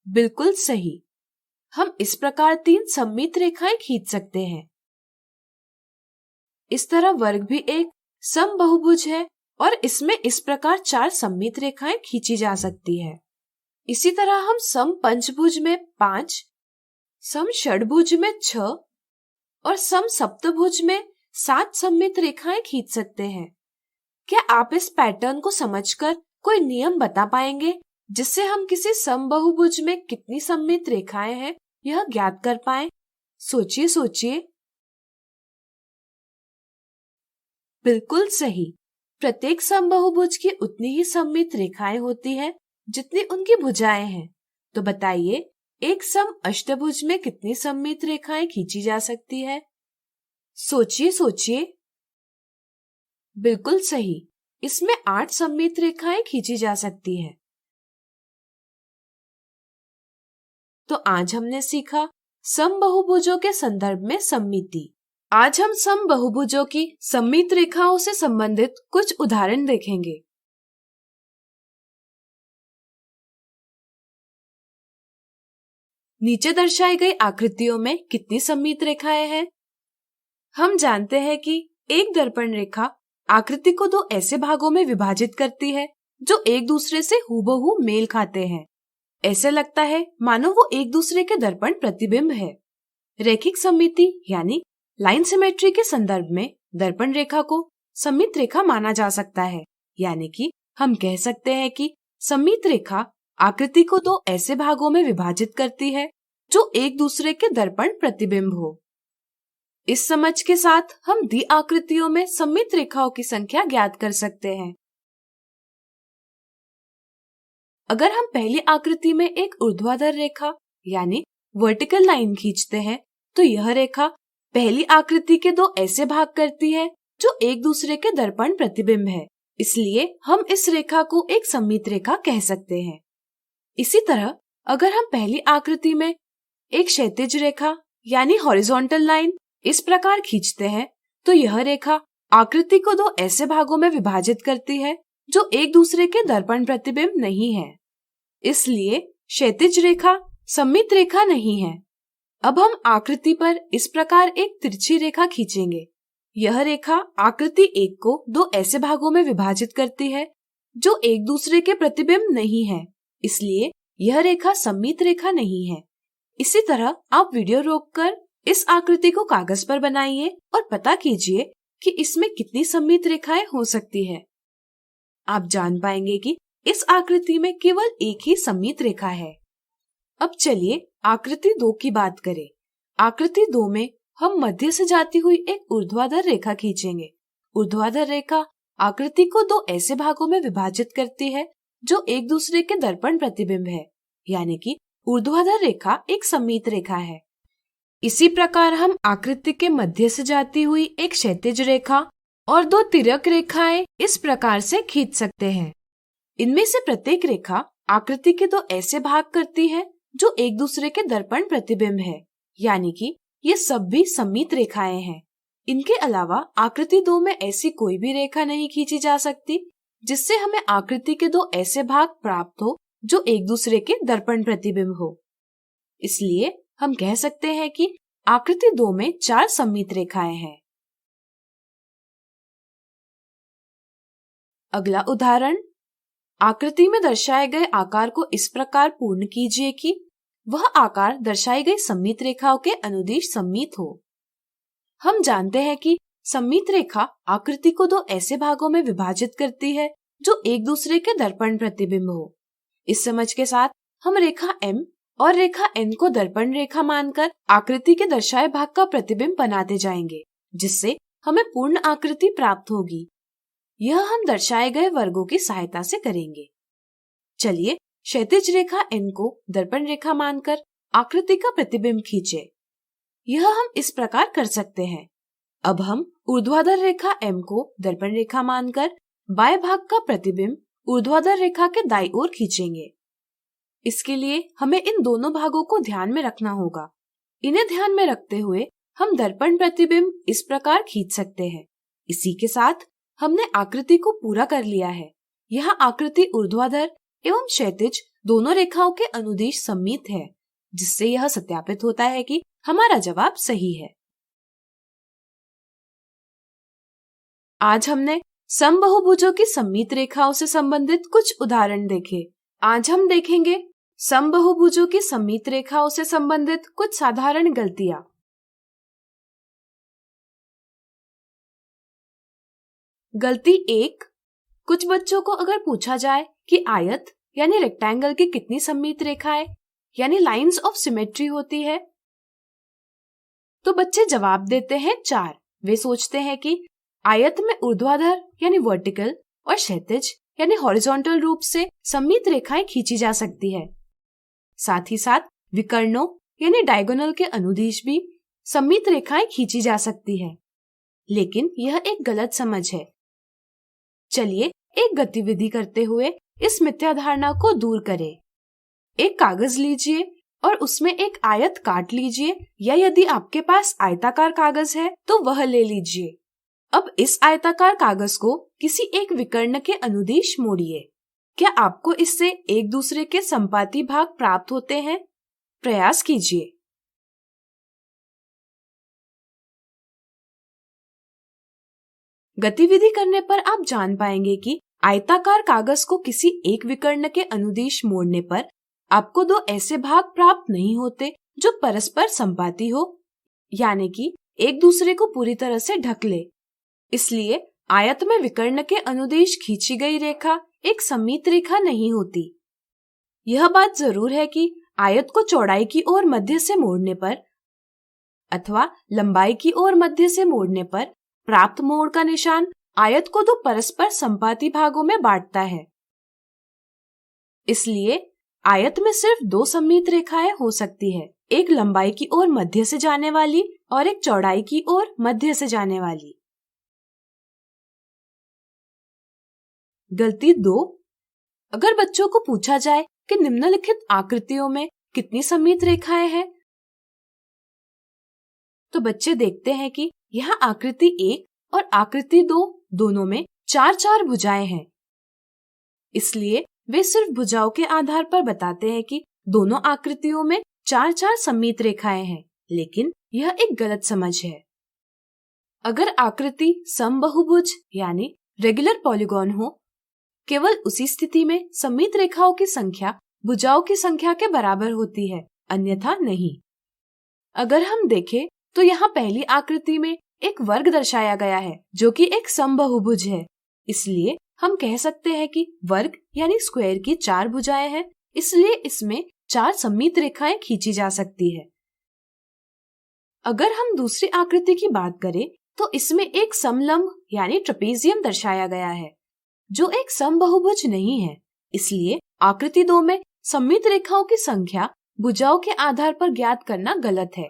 बिल्कुल सही। हम इस प्रकार 3 सममित रेखाएं खींच सकते हैं। इस तरह वर्ग भी एक समबहुभुज है और इसमें इस प्रकार 4 सममित रेखाएं खींची जा सकती है। इसी तरह हम सम पंचभुज में 5, सम षडभुज में 6 और सम सप्तभुज में 7 सममित रेखाएं खींच सकते हैं। क्या आप इस पैटर्न को समझकर कोई नियम बता पाएंगे जिससे हम किसी समबहुभुज में कितनी सममित रेखाएं हैं यह ज्ञात कर पाएं? सोचिए सोचिए। बिल्कुल सही। प्रत्येक समबहुभुज की उतनी ही सममित रेखाएं होती है जितनी उनकी भुजाएं हैं। तो बताइए, एक सम अष्टभुज में कितनी सममित रेखाएं खींची जा सकती है? सोचिए सोचिए। बिल्कुल सही। इसमें 8 सममित रेखाएं खींची जा सकती है। तो आज हमने सीखा समबहुभुजों के संदर्भ में सममिति। आज हम समबहुभुजों की सममित रेखाओं से संबंधित कुछ उदाहरण देखेंगे। नीचे दर्शाई गई आकृतियों में कितनी सममित रेखाएं हैं? हम जानते हैं कि एक दर्पण रेखा आकृति को दो ऐसे भागों में विभाजित करती है जो एक दूसरे से हूबहू मेल खाते हैं। ऐसे लगता है मानो वो एक दूसरे के दर्पण प्रतिबिंब है। रैखिक सममिति यानी लाइन सिमेट्री के संदर्भ में दर्पण रेखा को सममित रेखा माना जा सकता है, यानी कि हम कह सकते हैं कि सममित रेखा आकृति को दो ऐसे भागों में विभाजित करती है जो एक दूसरे के दर्पण प्रतिबिंब हो। इस समझ के साथ हम दी आकृतियों में सममित रेखाओं की संख्या ज्ञात कर सकते हैं। अगर हम पहली आकृति में एक ऊर्ध्वाधर रेखा यानी वर्टिकल लाइन खींचते हैं तो यह रेखा पहली आकृति के दो ऐसे भाग करती है जो एक दूसरे के दर्पण प्रतिबिंब है, इसलिए हम इस रेखा को एक सममित रेखा कह सकते हैं। इसी तरह अगर हम पहली आकृति में एक क्षैतिज रेखा यानी हॉरिजॉन्टल लाइन इस प्रकार खींचते हैं तो यह रेखा आकृति को दो ऐसे भागों में विभाजित करती है जो एक दूसरे के दर्पण प्रतिबिंब नहीं है, इसलिए क्षैतिज रेखा सममित रेखा नहीं है। अब हम आकृति पर इस प्रकार एक तिरछी रेखा खींचेंगे। यह रेखा आकृति एक को दो ऐसे भागों में विभाजित करती है जो एक दूसरे के प्रतिबिंब नहीं है, इसलिए यह रेखा सममित रेखा नहीं है। इसी तरह आप वीडियो रोककर इस आकृति को कागज पर बनाइए और पता कीजिए कि इसमें कितनी सममित रेखाएं हो सकती है। आप जान पाएंगे कि इस आकृति में केवल एक ही सममित रेखा है। अब चलिए आकृति 2 की बात करें। आकृति 2 में हम मध्य से जाती हुई एक ऊर्ध्वाधर रेखा खींचेंगे। ऊर्ध्वाधर रेखा आकृति को दो ऐसे भागों में विभाजित करती है जो एक दूसरे के दर्पण प्रतिबिंब है, यानी कि ऊर्ध्वाधर रेखा एक सममित रेखा है। इसी प्रकार हम आकृति के मध्य से जाती हुई एक क्षैतिज रेखा और दो तिर्यक रेखाएं इस प्रकार से खींच सकते हैं। इनमें से प्रत्येक रेखा आकृति के दो ऐसे भाग करती है जो एक दूसरे के दर्पण प्रतिबिंब है, यानी कि ये सब भी सममित रेखाएं हैं। इनके अलावा आकृति 2 में ऐसी कोई भी रेखा नहीं खींची जा सकती जिससे हमें आकृति के दो ऐसे भाग प्राप्त हो जो एक दूसरे के दर्पण प्रतिबिंब हो। इसलिए हम कह सकते हैं कि आकृति 2 में 4 सममित रेखाएं हैं। अगला उदाहरण, आकृति में दर्शाए गए आकार को इस प्रकार पूर्ण कीजिए कि वह आकार दर्शाई गई सममित रेखाओं के अनुदिश सममित हो। हम जानते हैं कि सममित रेखा आकृति को दो ऐसे भागों में विभाजित करती है जो एक दूसरे के दर्पण प्रतिबिंब हो। इस समझ के साथ हम रेखा M और रेखा N को दर्पण रेखा मानकर आकृति के दर्शाए भाग का प्रतिबिंब बनाते जाएंगे, जिससे हमें पूर्ण आकृति प्राप्त होगी। यह हम दर्शाए गए वर्गों की सहायता से करेंगे। चलिए क्षैतिज रेखा N को दर्पण रेखा मानकर आकृति का प्रतिबिंब खींचे। यह हम इस प्रकार कर सकते हैं। अब हम ऊर्ध्वाधर रेखा M को दर्पण रेखा मानकर बाएं भाग का प्रतिबिंब ऊर्ध्वाधर रेखा के दाईं ओर खींचेंगे। इसके लिए हमें इन दोनों भागों को ध्यान में रखना होगा। इन्हें ध्यान में रखते हुए हम दर्पण प्रतिबिंब इस प्रकार खींच सकते हैं। इसी के साथ हमने आकृति को पूरा कर लिया है। यहाँ आकृति ऊर्ध्वाधर एवं क्षैतिज दोनों रेखाओं के अनुदिश सममित है, जिससे यह सत्यापित होता है कि हमारा जवाब सही है। आज हमने समबाहुभुजों की सममित रेखाओं से संबंधित कुछ उदाहरण देखे। आज हम देखेंगे समबाहुभुजों की सममित रेखाओं से संबंधित कुछ साधारण गलतियां। गलती 1, कुछ बच्चों को अगर पूछा जाए कि आयत यानी रेक्टेंगल की कितनी सममित रेखाएं यानी लाइंस ऑफ सिमेट्री होती है, तो बच्चे जवाब देते हैं 4। वे सोचते हैं कि आयत में ऊर्ध्वाधर यानी वर्टिकल और क्षैतिज यानी हॉरिजॉन्टल रूप से सममित रेखाएं खींची जा सकती है। साथ ही साथ विकर्णों यानी डायगोनल के अनुदिश भी सममित रेखाएं खींची जा सकती है, लेकिन यह एक गलत समझ है। चलिए एक गतिविधि करते हुए इस मिथ्या धारणा को दूर करें। एक कागज लीजिए और उसमें एक आयत काट लीजिए, या यदि आपके पास आयताकार कागज है तो वह ले लीजिए। अब इस आयताकार कागज को किसी एक विकर्ण के अनुदिश मोड़िए। क्या आपको इससे एक दूसरे के संपाती भाग प्राप्त होते हैं? प्रयास कीजिए। गतिविधि करने पर आप जान पाएंगे कि आयताकार कागज को किसी एक विकर्ण के अनुदिश मोड़ने पर आपको दो ऐसे भाग प्राप्त नहीं होते जो परस्पर संपाती हो, यानी कि एक दूसरे को पूरी तरह से ढक ले। इसलिए आयत में विकर्ण के अनुदिश खींची गई रेखा एक सममित रेखा नहीं होती। यह बात जरूर है कि आयत को चौड़ाई की ओर मध्य से मोड़ने पर अथवा लंबाई की ओर मध्य से मोड़ने पर प्राप्त मोड़ का निशान आयत को दो परस्पर संपाती भागों में बांटता है। इसलिए आयत में सिर्फ दो सममित रेखाएं हो सकती है, एक लंबाई की ओर मध्य से जाने वाली और एक चौड़ाई की ओर मध्य से जाने वाली। गलती 2, अगर बच्चों को पूछा जाए कि निम्नलिखित आकृतियों में कितनी सममित रेखाएं हैं, तो बच्चे देखते हैं कि यहाँ आकृति 1 और आकृति 2 दोनों में 4-4 भुजाएं हैं। इसलिए वे सिर्फ भुजाओं के आधार पर बताते हैं कि दोनों आकृतियों में 4-4 सममित रेखाएं हैं, लेकिन यह एक गलत समझ है। अगर आकृति समबहुभुज यानी रेगुलर पॉलीगॉन हो, केवल उसी स्थिति में सममित रेखाओं की संख्या भुजाओं की संख्या के बराबर होती है, अन्यथा नहीं। अगर हम देखें तो यहाँ पहली आकृति में एक वर्ग दर्शाया गया है जो कि एक समबहुभुज है। इसलिए हम कह सकते हैं कि वर्ग यानी स्क्वायर की 4 भुजाएं हैं, इसलिए इसमें 4 सममित रेखाएं खींची जा सकती है। अगर हम दूसरी आकृति की बात करें तो इसमें एक समलंब यानी ट्रेपेजियम दर्शाया गया है जो एक समबहुभुज नहीं है। इसलिए आकृति 2 में सममित रेखाओं की संख्या भुजाओं के आधार पर ज्ञात करना गलत है।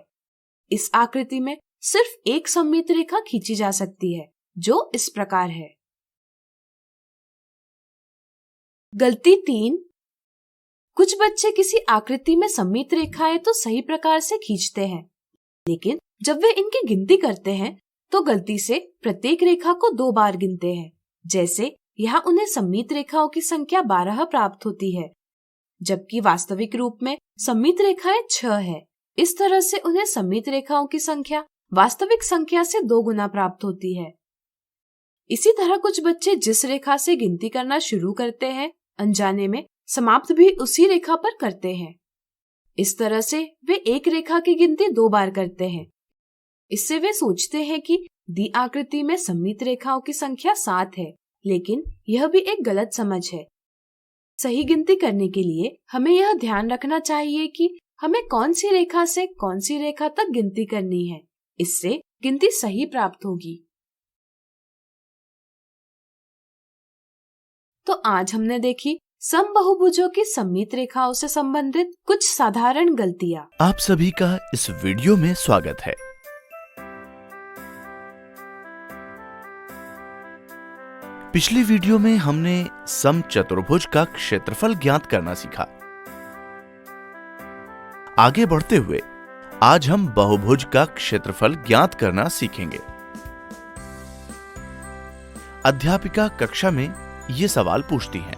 इस आकृति में सिर्फ एक सममित रेखा खींची जा सकती है जो इस प्रकार है। गलती 3, कुछ बच्चे किसी आकृति में सममित रेखाएं तो सही प्रकार से खींचते हैं, लेकिन जब वे इनकी गिनती करते हैं तो गलती से प्रत्येक रेखा को 2 बार गिनते हैं। जैसे यहाँ उन्हें सममित रेखाओं की संख्या 12 प्राप्त होती है, जबकि वास्तविक रूप में सममित रेखाएं 6 है। इस तरह से उन्हें सममित रेखाओं की संख्या वास्तविक संख्या से 2 गुना प्राप्त होती है। इसी तरह कुछ बच्चे जिस रेखा से गिनती करना शुरू करते हैं, अनजाने में समाप्त भी उसी रेखा पर करते हैं। इस तरह से वे एक रेखा की गिनती 2 बार करते हैं। इससे वे सोचते हैं कि दी आकृति में सममित रेखाओं की संख्या 7 है, लेकिन यह भी एक गलत समझ है। सही गिनती करने के लिए हमें यह ध्यान रखना चाहिए कि हमें कौन सी रेखा से कौन सी रेखा तक गिनती करनी है, इससे गिनती सही प्राप्त होगी। तो आज हमने देखी समबहुभुजों की सममित रेखाओं से संबंधित कुछ साधारण गलतियां। आप सभी का इस वीडियो में स्वागत है। पिछली वीडियो में हमने समचतुर्भुज का क्षेत्रफल ज्ञात करना सीखा। आगे बढ़ते हुए आज हम बहुभुज का क्षेत्रफल ज्ञात करना सीखेंगे। अध्यापिका कक्षा में ये सवाल पूछती हैं,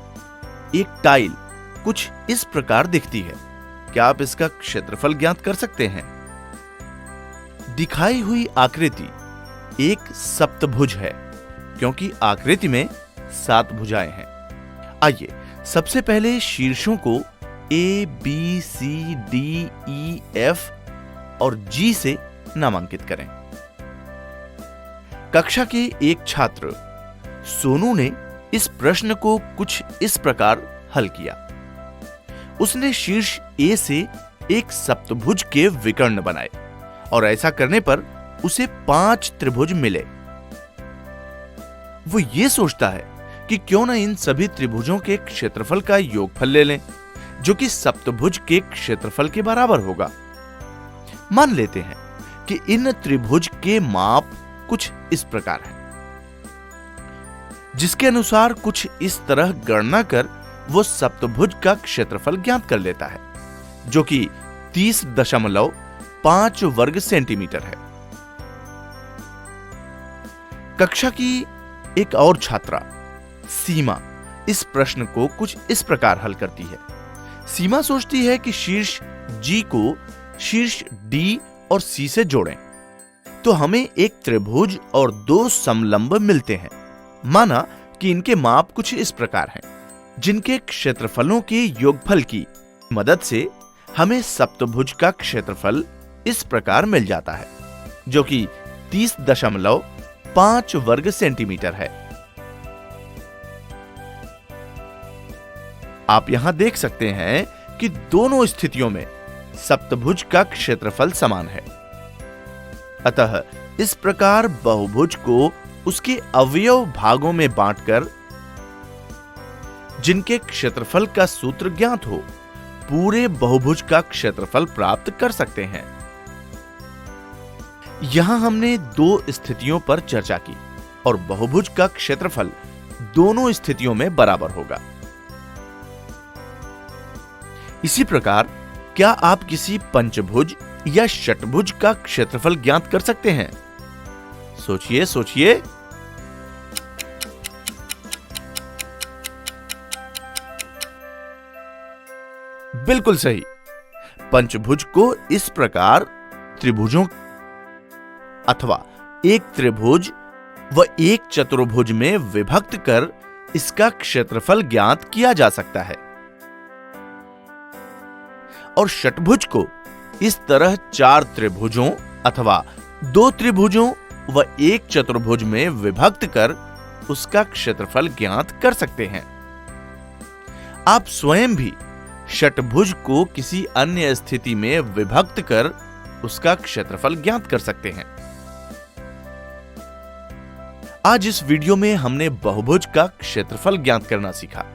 एक टाइल कुछ इस प्रकार दिखती है, क्या आप इसका क्षेत्रफल ज्ञात कर सकते हैं? दिखाई हुई आकृति एक सप्तभुज है क्योंकि आकृति में 7 भुजाएं हैं। आइए सबसे पहले शीर्षों को A, B, C, D, E, F और G से नामांकित करें। कक्षा के एक छात्र सोनू ने इस प्रश्न को कुछ इस प्रकार हल किया। उसने शीर्ष A से एक सप्तभुज के विकर्ण बनाए और ऐसा करने पर उसे 5 त्रिभुज मिले। वो ये सोचता है कि क्यों न इन सभी त्रिभुजों के क्षेत्रफल का योगफल ले लें, जो कि सप्तभुज के क्षेत्रफल के बराबर होगा। मान लेते हैं कि इन त्रिभुज के माप कुछ इस प्रकार है, जिसके अनुसार कुछ इस तरह गणना कर वो सप्तभुज का क्षेत्रफल ज्ञात कर लेता है, जो कि 30.5 वर्ग सेंटीमीटर है। कक्षा की एक और छात्रा सीमा इस प्रश्न को कुछ इस प्रकार हल करती है। सीमा सोचती है कि शीर्ष G को शीर्ष D और C से जोड़ें। तो हमें एक त्रिभुज और दो समलंब मिलते हैं। माना कि इनके माप कुछ इस प्रकार हैं, जिनके क्षेत्रफलों के योगफल की मदद से हमें सप्तभुज का क्षेत्रफल इस प्रकार मिल जाता है, जो कि 30.5 वर्ग सेंटीमीटर है। आप यहां देख सकते हैं कि दोनों स्थितियों में सप्तभुज का क्षेत्रफल समान है। अतः इस प्रकार बहुभुज को उसके अवयव भागों में बांटकर, जिनके क्षेत्रफल का सूत्र ज्ञात हो, पूरे बहुभुज का क्षेत्रफल प्राप्त कर सकते हैं। यहां हमने दो स्थितियों पर चर्चा की और बहुभुज का क्षेत्रफल दोनों स्थितियों में बराबर होगा। इसी प्रकार क्या आप किसी पंचभुज या षटभुज का क्षेत्रफल ज्ञात कर सकते हैं? सोचिए सोचिए। बिल्कुल सही। पंचभुज को इस प्रकार त्रिभुजों अथवा एक त्रिभुज व एक चतुर्भुज में विभक्त कर इसका क्षेत्रफल ज्ञात किया जा सकता है, और षटभुज को इस तरह 4 त्रिभुजों अथवा 2 त्रिभुजों व एक चतुर्भुज में विभक्त कर उसका क्षेत्रफल ज्ञात कर सकते हैं। आप स्वयं भी षटभुज को किसी अन्य स्थिति में विभक्त कर उसका क्षेत्रफल ज्ञात कर सकते हैं। आज इस वीडियो में हमने बहुभुज का क्षेत्रफल ज्ञात करना सीखा।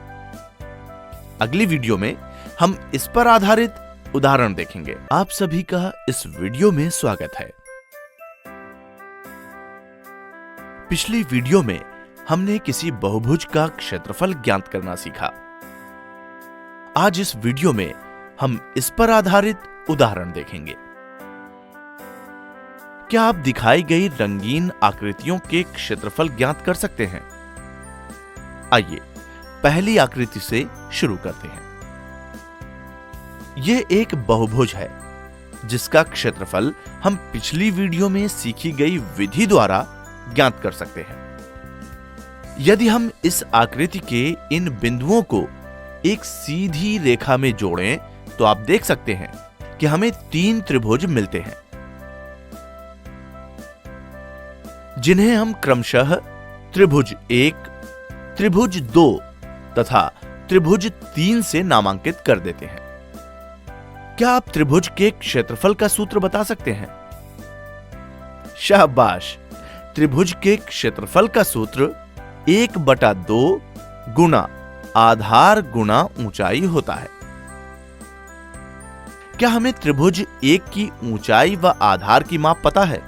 अगली वीडियो में हम इस पर आधारित उदाहरण देखेंगे। आप सभी का इस वीडियो में स्वागत है। पिछली वीडियो में हमने किसी बहुभुज का क्षेत्रफल ज्ञात करना सीखा। आज इस वीडियो में हम इस पर आधारित उदाहरण देखेंगे। क्या आप दिखाई गई रंगीन आकृतियों के क्षेत्रफल ज्ञात कर सकते हैं? आइए पहली आकृति से शुरू करते हैं। यह एक बहुभुज है जिसका क्षेत्रफल हम पिछली वीडियो में सीखी गई विधि द्वारा ज्ञात कर सकते हैं। यदि हम इस आकृति के इन बिंदुओं को एक सीधी रेखा में जोड़ें तो आप देख सकते हैं कि हमें 3 त्रिभुज मिलते हैं, जिन्हें हम क्रमशः त्रिभुज 1, त्रिभुज 2 तथा त्रिभुज 3 से नामांकित कर देते हैं। क्या आप त्रिभुज के क्षेत्रफल का सूत्र बता सकते हैं? शाबाश। त्रिभुज के क्षेत्रफल का सूत्र 1/2 गुना आधार गुना ऊंचाई होता है। क्या हमें त्रिभुज 1 की ऊंचाई व आधार की माप पता है?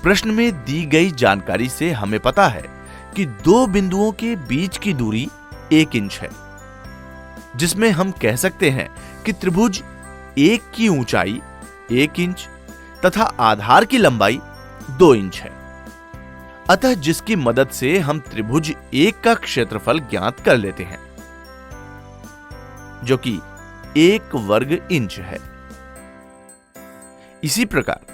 प्रश्न में दी गई जानकारी से हमें पता है कि 2 बिंदुओं के बीच की दूरी 1 इंच है, जिसमें हम कह सकते हैं कि त्रिभुज 1 की ऊंचाई 1 इंच तथा आधार की लंबाई 2 इंच है। अतः जिसकी मदद से हम त्रिभुज 1 का क्षेत्रफल ज्ञात कर लेते हैं, जो कि 1 वर्ग इंच है। इसी प्रकार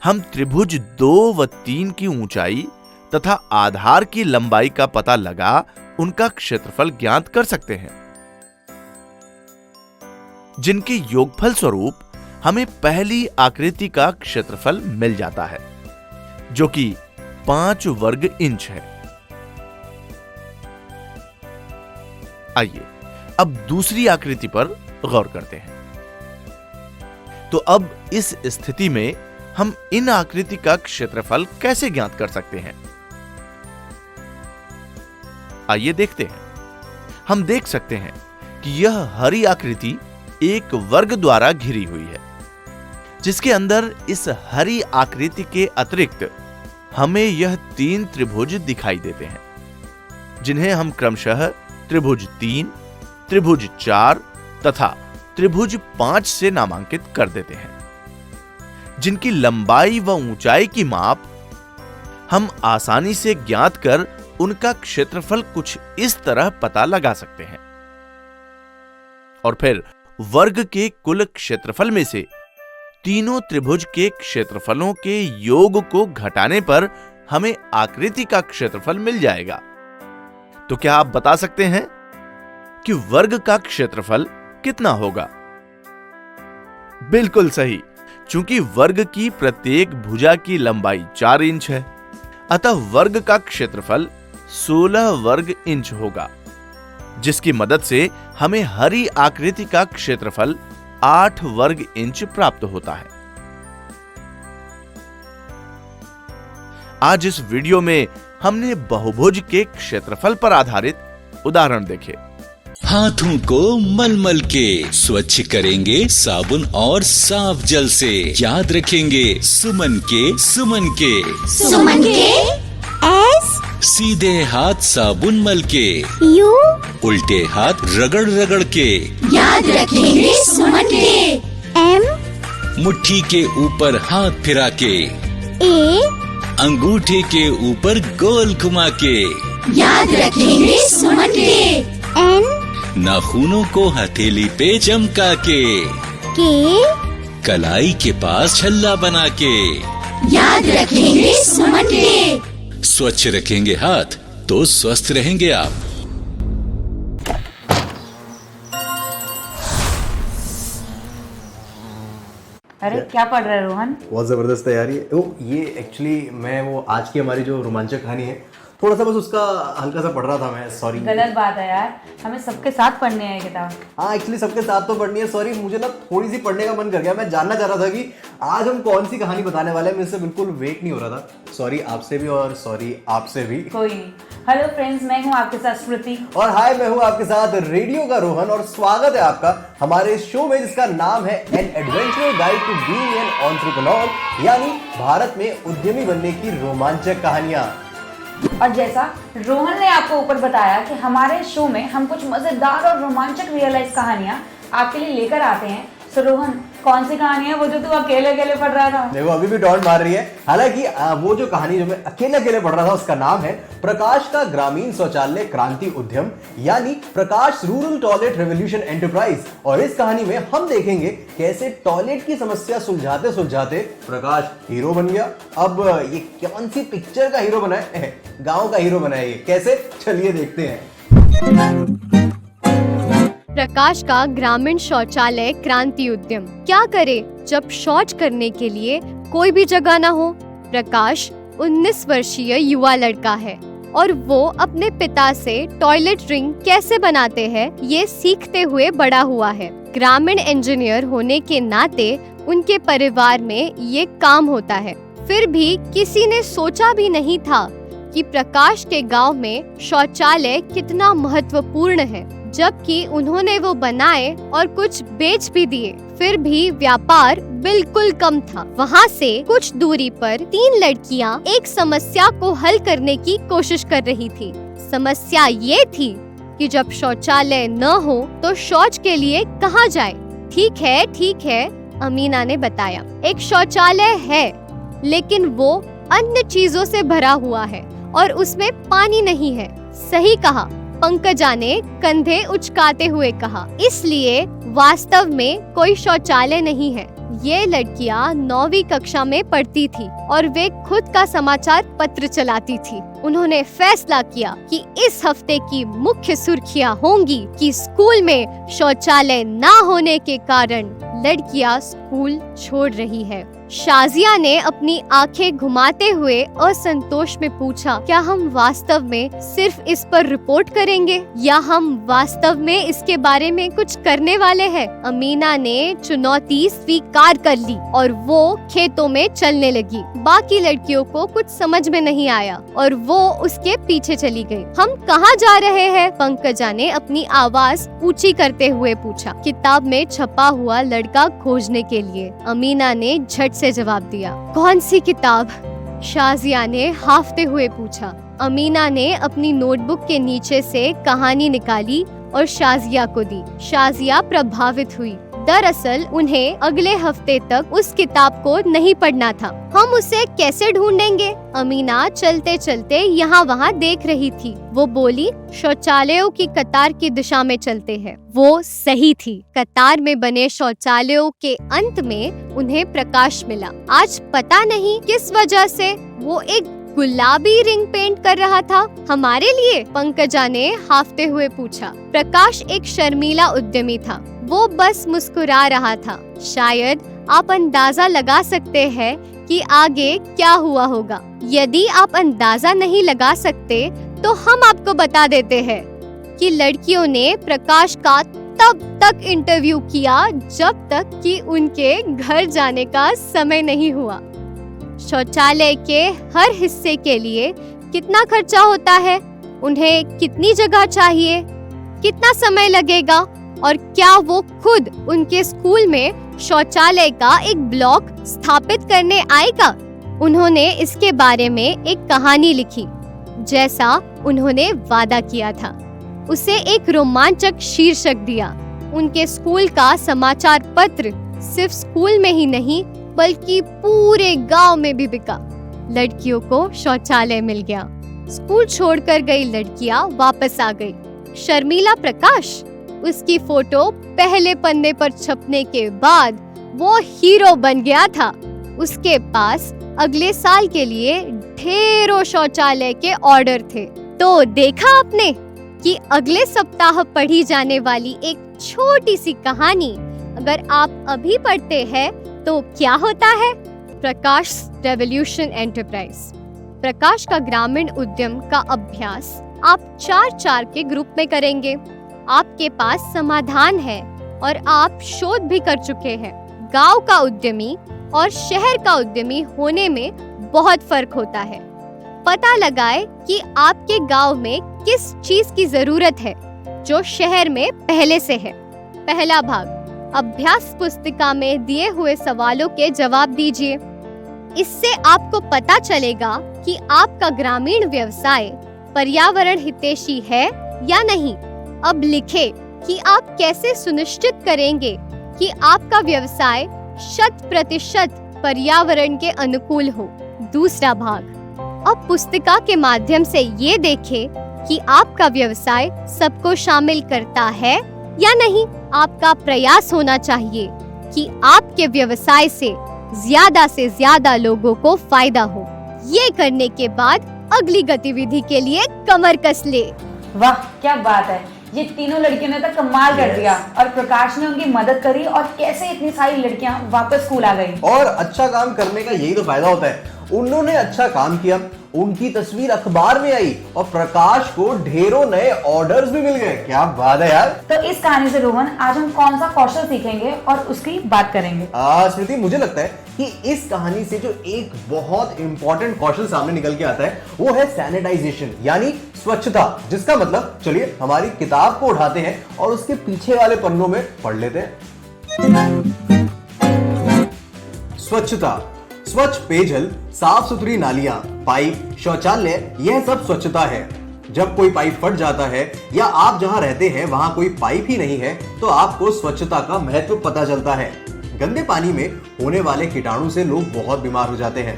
हम त्रिभुज 2 व 3 की ऊंचाई तथा आधार की लंबाई का पता लगा उनका क्षेत्रफल ज्ञात कर सकते हैं, जिनके योगफल स्वरूप हमें पहली आकृति का क्षेत्रफल मिल जाता है, जो कि 5 वर्ग इंच है। आइए अब दूसरी आकृति पर गौर करते हैं। तो अब इस स्थिति में हम इन आकृति का क्षेत्रफल कैसे ज्ञात कर सकते हैं? आइए देखते हैं। हम देख सकते हैं कि यह हरी आकृति एक वर्ग द्वारा घिरी हुई है, जिसके अंदर इस हरी आकृति के अतिरिक्त हमें यह 3 त्रिभुज दिखाई देते हैं, जिन्हें हम क्रमशः त्रिभुज 3, त्रिभुज 4 तथा त्रिभुज 5 से नामांकित कर देते हैं, जिनकी लंबाई व ऊंचाई की माप हम आसानी से ज्ञात कर उनका क्षेत्रफल कुछ इस तरह पता लगा सकते हैं, और फिर वर्ग के कुल क्षेत्रफल में से तीनों त्रिभुज के क्षेत्रफलों के योग को घटाने पर हमें आकृति का क्षेत्रफल मिल जाएगा। तो क्या आप बता सकते हैं कि वर्ग का क्षेत्रफल कितना होगा? बिल्कुल सही, चूंकि वर्ग की प्रत्येक भुजा की लंबाई 4 इंच है, अतः वर्ग का क्षेत्रफल 16 वर्ग इंच होगा, जिसकी मदद से हमें हरी आकृति का क्षेत्रफल 8 वर्ग इंच प्राप्त होता है। आज इस वीडियो में हमने बहुभुज के क्षेत्रफल पर आधारित उदाहरण देखे। हाथों को मलमल के स्वच्छ करेंगे साबुन और साफ जल से। याद रखेंगे सुमन के एस सीधे हाथ साबुन मल के, यू उल्टे हाथ रगड़ रगड़ के। याद रखेंगे सुमन के। एम मुट्ठी के ऊपर हाथ फिरा के, ए अंगूठे के ऊपर गोल घुमा के। याद रखेंगे सुमन के। एन नाखूनों को हथेली पे चमका के, कलाई के पास छल्ला बना के। याद रखेंगे सुमन के। स्वच्छ रखेंगे हाथ तो स्वस्थ रहेंगे आप। अरे क्या पढ़ रहे हो रोहन? बहुत ज़बरदस्त तैयारी है। ये एक्चुअली मैं वो आज की हमारी जो रोमांचक कहानी है, थोड़ा सा बस उसका हल्का सा पढ़ रहा था मैं। सॉरी, गलत बात है यार, हमें सबके साथ पढ़नी है किताब। हाँ एक्चुअली सबके साथ तो पढ़नी है। सॉरी, मुझे ना थोड़ी सी पढ़ने का मन कर गया। मैं जानना चाह रहा था कि आज हम कौन सी कहानी बताने वाले हैं। मेरे से बिल्कुल वेट नहीं हो रहा था। सॉरी आपसे भी और सॉरी आपसे भी। कोई नहीं। हेलो फ्रेंड्स, मैं हूँ आपके साथ स्मृति। और हाय, मैं हूँ आपके साथ रेडियो का रोहन और स्वागत है आपका हमारे इस शो में जिसका नाम है an adventurer guide to being an entrepreneur, यानी भारत में उद्यमी बनने की रोमांचक कहानियां। और जैसा रोहन ने आपको ऊपर बताया कि हमारे शो में हम कुछ मजेदार और रोमांचक रियल लाइफ कहानियां आपके लिए लेकर आते हैं। सो रोहन, कौन सी कहानी है वो जो तू अकेले अकेले पढ़ रहा था? देखो अभी भी डॉट मार रही है। हालांकि वो जो कहानी जो मैं अकेले अकेले पढ़ रहा था उसका नाम है प्रकाश का ग्रामीण शौचालय क्रांति उद्यम, यानी प्रकाश रूरल टॉयलेट रेवोल्यूशन एंटरप्राइज। और इस कहानी में हम देखेंगे कैसे टॉयलेट की समस्या सुलझाते सुलझाते प्रकाश हीरो बन गया। अब ये कौन सी पिक्चर का हीरो बना है? गांव का हीरो बना है। ये कैसे? चलिए देखते हैं। प्रकाश का ग्रामीण शौचालय क्रांति उद्यम। क्या करे जब शौच करने के लिए कोई भी जगह न हो? प्रकाश 19 वर्षीय युवा लड़का है और वो अपने पिता से टॉयलेट रिंग कैसे बनाते हैं ये सीखते हुए बड़ा हुआ है। ग्रामीण इंजीनियर होने के नाते उनके परिवार में ये काम होता है। फिर भी किसी ने सोचा भी नहीं था कि प्रकाश के गांव में शौचालय कितना महत्वपूर्ण है, जबकि उन्होंने वो बनाए और कुछ बेच भी दिए। फिर भी व्यापार बिल्कुल कम था। वहाँ से कुछ दूरी पर 3 लड़कियाँ एक समस्या को हल करने की कोशिश कर रही थी। समस्या ये थी कि जब शौचालय न हो तो शौच के लिए कहाँ जाए? ठीक है, अमीना ने बताया। एक शौचालय है, लेकिन वो अन्य चीजों से भरा हुआ है और उसमें पानी नहीं है। सही कहा, पंकजा ने कंधे उचकाते हुए कहा। इसलिए वास्तव में कोई शौचालय नहीं है। ये लड़कियां 9वीं कक्षा में पढ़ती थी और वे खुद का समाचार पत्र चलाती थी। उन्होंने फैसला किया कि इस हफ्ते की मुख्य सुर्खियां होंगी कि स्कूल में शौचालय ना होने के कारण लड़कियां स्कूल छोड़ रही है। शाजिया ने अपनी आंखें घुमाते हुए असंतोष में पूछा, क्या हम वास्तव में सिर्फ इस पर रिपोर्ट करेंगे या हम वास्तव में इसके बारे में कुछ करने वाले हैं? अमीना ने चुनौती स्वीकार कर ली और वो खेतों में चलने लगी। बाकी लड़कियों को कुछ समझ में नहीं आया और वो उसके पीछे चली गई। हम कहाँ जा रहे हैं? पंकजा ने अपनी आवाज ऊंची करते हुए पूछा। किताब में छपा हुआ लड़का खोजने के लिए, अमीना ने झट से जवाब दिया। कौन सी किताब? शाजिया ने हाफते हुए पूछा। अमीना ने अपनी नोटबुक के नीचे से कहानी निकाली और शाजिया को दी। शाजिया प्रभावित हुई। दरअसल उन्हें अगले हफ्ते तक उस किताब को नहीं पढ़ना था। हम उसे कैसे ढूंढेंगे? अमीना चलते चलते यहाँ वहाँ देख रही थी। वो बोली, शौचालयों की कतार की दिशा में चलते हैं। वो सही थी। कतार में बने शौचालयों के अंत में उन्हें प्रकाश मिला। आज पता नहीं किस वजह से वो एक गुलाबी रिंग पेंट कर रहा था। हमारे लिए? पंकजा ने हाफते हुए पूछा। प्रकाश एक शर्मीला उद्यमी था। वो बस मुस्कुरा रहा था। शायद आप अंदाजा लगा सकते हैं कि आगे क्या हुआ होगा। यदि आप अंदाजा नहीं लगा सकते तो हम आपको बता देते हैं कि लड़कियों ने प्रकाश का तब तक इंटरव्यू किया जब तक कि उनके घर जाने का समय नहीं हुआ। शौचालय के हर हिस्से के लिए कितना खर्चा होता है, उन्हें कितनी जगह चाहिए, कितना समय लगेगा और क्या वो खुद उनके स्कूल में शौचालय का एक ब्लॉक स्थापित करने आएगा। उन्होंने इसके बारे में एक कहानी लिखी जैसा उन्होंने वादा किया था। उसे एक रोमांचक शीर्षक दिया। उनके स्कूल का समाचार पत्र सिर्फ स्कूल में ही नहीं बल्कि पूरे गांव में भी बिका। लड़कियों को शौचालय मिल गया। स्कूल छोड़कर गई लड़कियां वापस आ गई। शर्मीला प्रकाश, उसकी फोटो पहले पन्ने पर छपने के बाद वो हीरो बन गया था। उसके पास अगले साल के लिए ढेरों शौचालय के ऑर्डर थे। तो देखा आपने कि अगले सप्ताह पढ़ी जाने वाली एक छोटी सी कहानी अगर आप अभी पढ़ते हैं तो क्या होता है? प्रकाश रेवोल्यूशन एंटरप्राइज। प्रकाश का ग्रामीण उद्यम का अभ्यास आप 4-4 के ग्रुप में करेंगे। आपके पास समाधान है और आप शोध भी कर चुके हैं। गांव का उद्यमी और शहर का उद्यमी होने में बहुत फर्क होता है। पता लगाए कि आपके गांव में किस चीज की जरूरत है जो शहर में पहले से है। पहला भाग, अभ्यास पुस्तिका में दिए हुए सवालों के जवाब दीजिए। इससे आपको पता चलेगा कि आपका ग्रामीण व्यवसाय पर्यावरण हितैषी है या नहीं। अब लिखें कि आप कैसे सुनिश्चित करेंगे कि आपका व्यवसाय 100% पर्यावरण के अनुकूल हो। दूसरा भाग, अब पुस्तिका के माध्यम से ये देखें कि आपका व्यवसाय सबको शामिल करता है या नहीं। आपका प्रयास होना चाहिए कि आपके व्यवसाय से ज्यादा लोगों को फायदा हो। ये करने के बाद अगली गतिविधि के लिए कमर कस ले। वाह क्या बात है, ये तीनों लड़कियों ने तो कमाल कर दिया और प्रकाश ने उनकी मदद करी और कैसे इतनी सारी लड़कियां वापस स्कूल आ गई। और अच्छा काम करने का यही तो फायदा होता है। उन्होंने अच्छा काम किया, उनकी तस्वीर अखबार में आई और प्रकाश को ढेरों नए ऑर्डर्स भी मिल गए। क्या बात है यार। तो इस कहानी से रोहन आज हम कौन सा कौशल सीखेंगे और उसकी बात करेंगे। स्मृति, मुझे लगता है कि इस कहानी से जो एक बहुत इंपॉर्टेंट कौशल सामने निकल के आता है वो है सैनिटाइजेशन यानी स्वच्छता। जिसका मतलब चलिए हमारी किताब को उठाते हैं और उसके पीछे वाले पन्नों में पढ़ लेते हैं। स्वच्छता, स्वच्छ पेयजल, साफ सुथरी नालियां, पाइप, शौचालय, यह सब स्वच्छता है। जब कोई पाइप फट जाता है या आप जहां रहते हैं वहां कोई पाइप ही नहीं है तो आपको स्वच्छता का महत्व पता चलता है। गंदे पानी में होने वाले कीटाणु से लोग बहुत बीमार हो जाते हैं।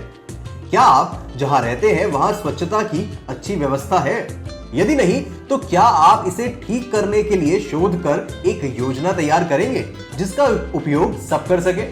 क्या आप जहां रहते हैं वहां स्वच्छता की अच्छी व्यवस्था है? यदि नहीं तो क्या आप इसे ठीक करने के लिए शोध कर एक योजना तैयार करेंगे जिसका उपयोग सब कर सके?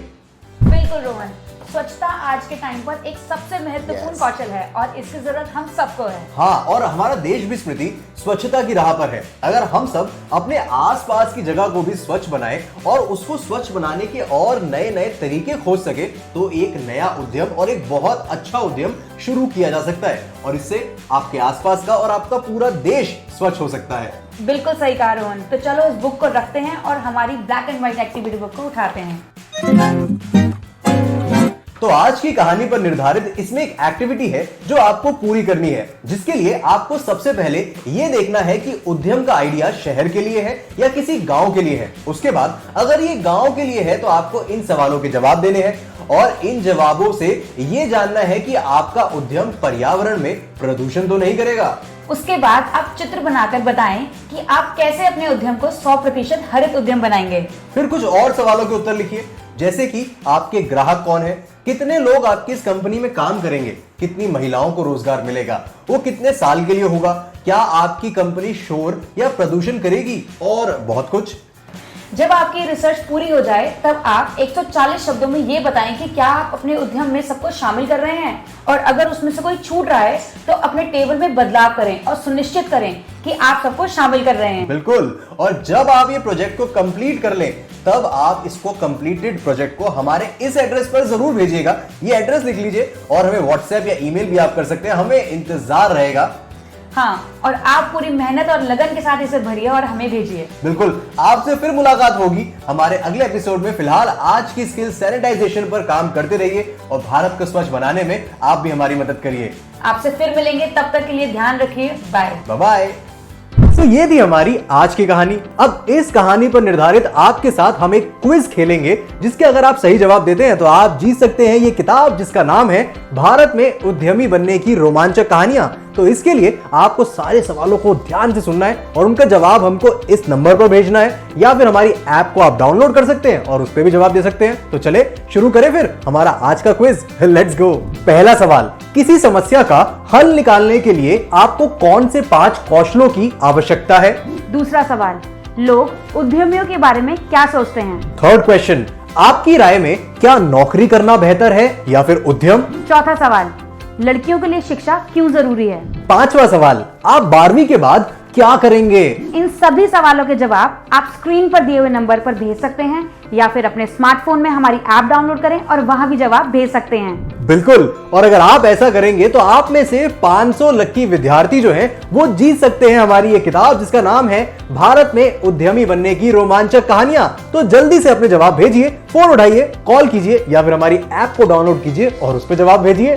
बिल्कुल रोहन, स्वच्छता आज के टाइम पर एक सबसे महत्वपूर्ण कौशल है और इसकी जरूरत हम सबको है। हाँ, और हमारा देश भी स्मृति स्वच्छता की राह पर है। अगर हम सब अपने आसपास की जगह को भी स्वच्छ बनाएं और उसको स्वच्छ बनाने के और नए नए तरीके खोज सके तो एक नया उद्यम और एक बहुत अच्छा उद्यम शुरू किया जा सकता है और इससे आपके आसपास का और आपका पूरा देश स्वच्छ हो सकता है। बिल्कुल सही कहा रोहन। तो चलो उस बुक को रखते हैं और हमारी black and white activity book को उठाते हैं। तो आज की कहानी पर निर्धारित इसमें एक एक्टिविटी है जो आपको पूरी करनी है, जिसके लिए आपको सबसे पहले यह देखना है कि उद्यम का आइडिया शहर के लिए है या किसी गांव के लिए है। उसके बाद अगर ये गांव के लिए है तो आपको इन सवालों के जवाब देने हैं और इन जवाबों से यह जानना है कि आपका उद्यम पर्यावरण में प्रदूषण तो नहीं करेगा। उसके बाद आप चित्र बनाकर बताएं कि आप कैसे अपने उद्यम को 100% हरित उद्यम बनाएंगे। फिर कुछ और सवालों के उत्तर लिखिए, जैसे कि आपके ग्राहक कौन है, कितने लोग आपकी इस कंपनी में काम करेंगे, कितनी महिलाओं को रोजगार मिलेगा, वो कितने साल के लिए होगा, क्या आपकी कंपनी शोर या प्रदूषण करेगी, और बहुत कुछ। जब आपकी रिसर्च पूरी हो जाए तब आप 140 शब्दों में ये बताएं कि क्या आप अपने उद्यम में सबको शामिल कर रहे हैं, और अगर उसमें से कोई छूट रहा है तो अपने टेबल में बदलाव करें और सुनिश्चित करें कि आप सबको शामिल कर रहे हैं। बिल्कुल। और जब आप ये प्रोजेक्ट को कंप्लीट कर लें तब आप इसको कंप्लीटेड प्रोजेक्ट को हमारे इस एड्रेस पर जरूर भेजिएगा। ये एड्रेस लिख लीजिए और हमें व्हाट्सएप या ईमेल भी आप कर सकते हैं, हमें इंतजार रहेगा। हाँ, और आप पूरी मेहनत और लगन के साथ इसे भरिए और हमें भेजिए। बिल्कुल। आपसे फिर मुलाकात होगी हमारे अगले एपिसोड में। फिलहाल आज की स्किल सैनिटाइजेशन पर काम करते रहिए और भारत को स्वच्छ बनाने में आप भी हमारी मदद करिए। आपसे फिर मिलेंगे, तब तक के लिए ध्यान रखिए। Bye bye. तो ये थी हमारी आज की कहानी। अब इस कहानी पर निर्धारित आपके साथ हम एक क्विज खेलेंगे, जिसके अगर आप सही जवाब देते हैं तो आप जीत सकते हैं ये किताब, जिसका नाम है भारत में उद्यमी बनने की रोमांचक कहानियां। तो इसके लिए आपको सारे सवालों को ध्यान से सुनना है और उनका जवाब हमको इस नंबर पर भेजना है, या फिर हमारी ऐप को आप डाउनलोड कर सकते हैं और उस पर भी जवाब दे सकते हैं। तो चले शुरू करें फिर हमारा आज का क्विज। Let's go. पहला सवाल, किसी समस्या का हल निकालने के लिए आपको कौन से 5 कौशलों की आवश्यकता है? दूसरा सवाल, लोग उद्यमियों के बारे में क्या सोचते हैं? थर्ड क्वेश्चन, आपकी राय में क्या नौकरी करना बेहतर है या फिर उद्यम? चौथा सवाल, लड़कियों के लिए शिक्षा क्यों जरूरी है? पांचवा सवाल, आप 12वीं के बाद क्या करेंगे? इन सभी सवालों के जवाब आप स्क्रीन पर दिए हुए नंबर पर भेज सकते हैं, या फिर अपने स्मार्टफोन में हमारी ऐप डाउनलोड करें और वहां भी जवाब भेज सकते हैं। बिल्कुल। और अगर आप ऐसा करेंगे तो आप में से 500 लकी विद्यार्थी जो हैं वो जीत सकते हैं हमारी ये किताब, जिसका नाम है भारत में उद्यमी बनने की रोमांचक कहानियां। तो जल्दी से अपने जवाब भेजिए, फोन उठाइए, कॉल कीजिए या फिर हमारी ऐप को डाउनलोड कीजिए और उस पर जवाब भेजिए।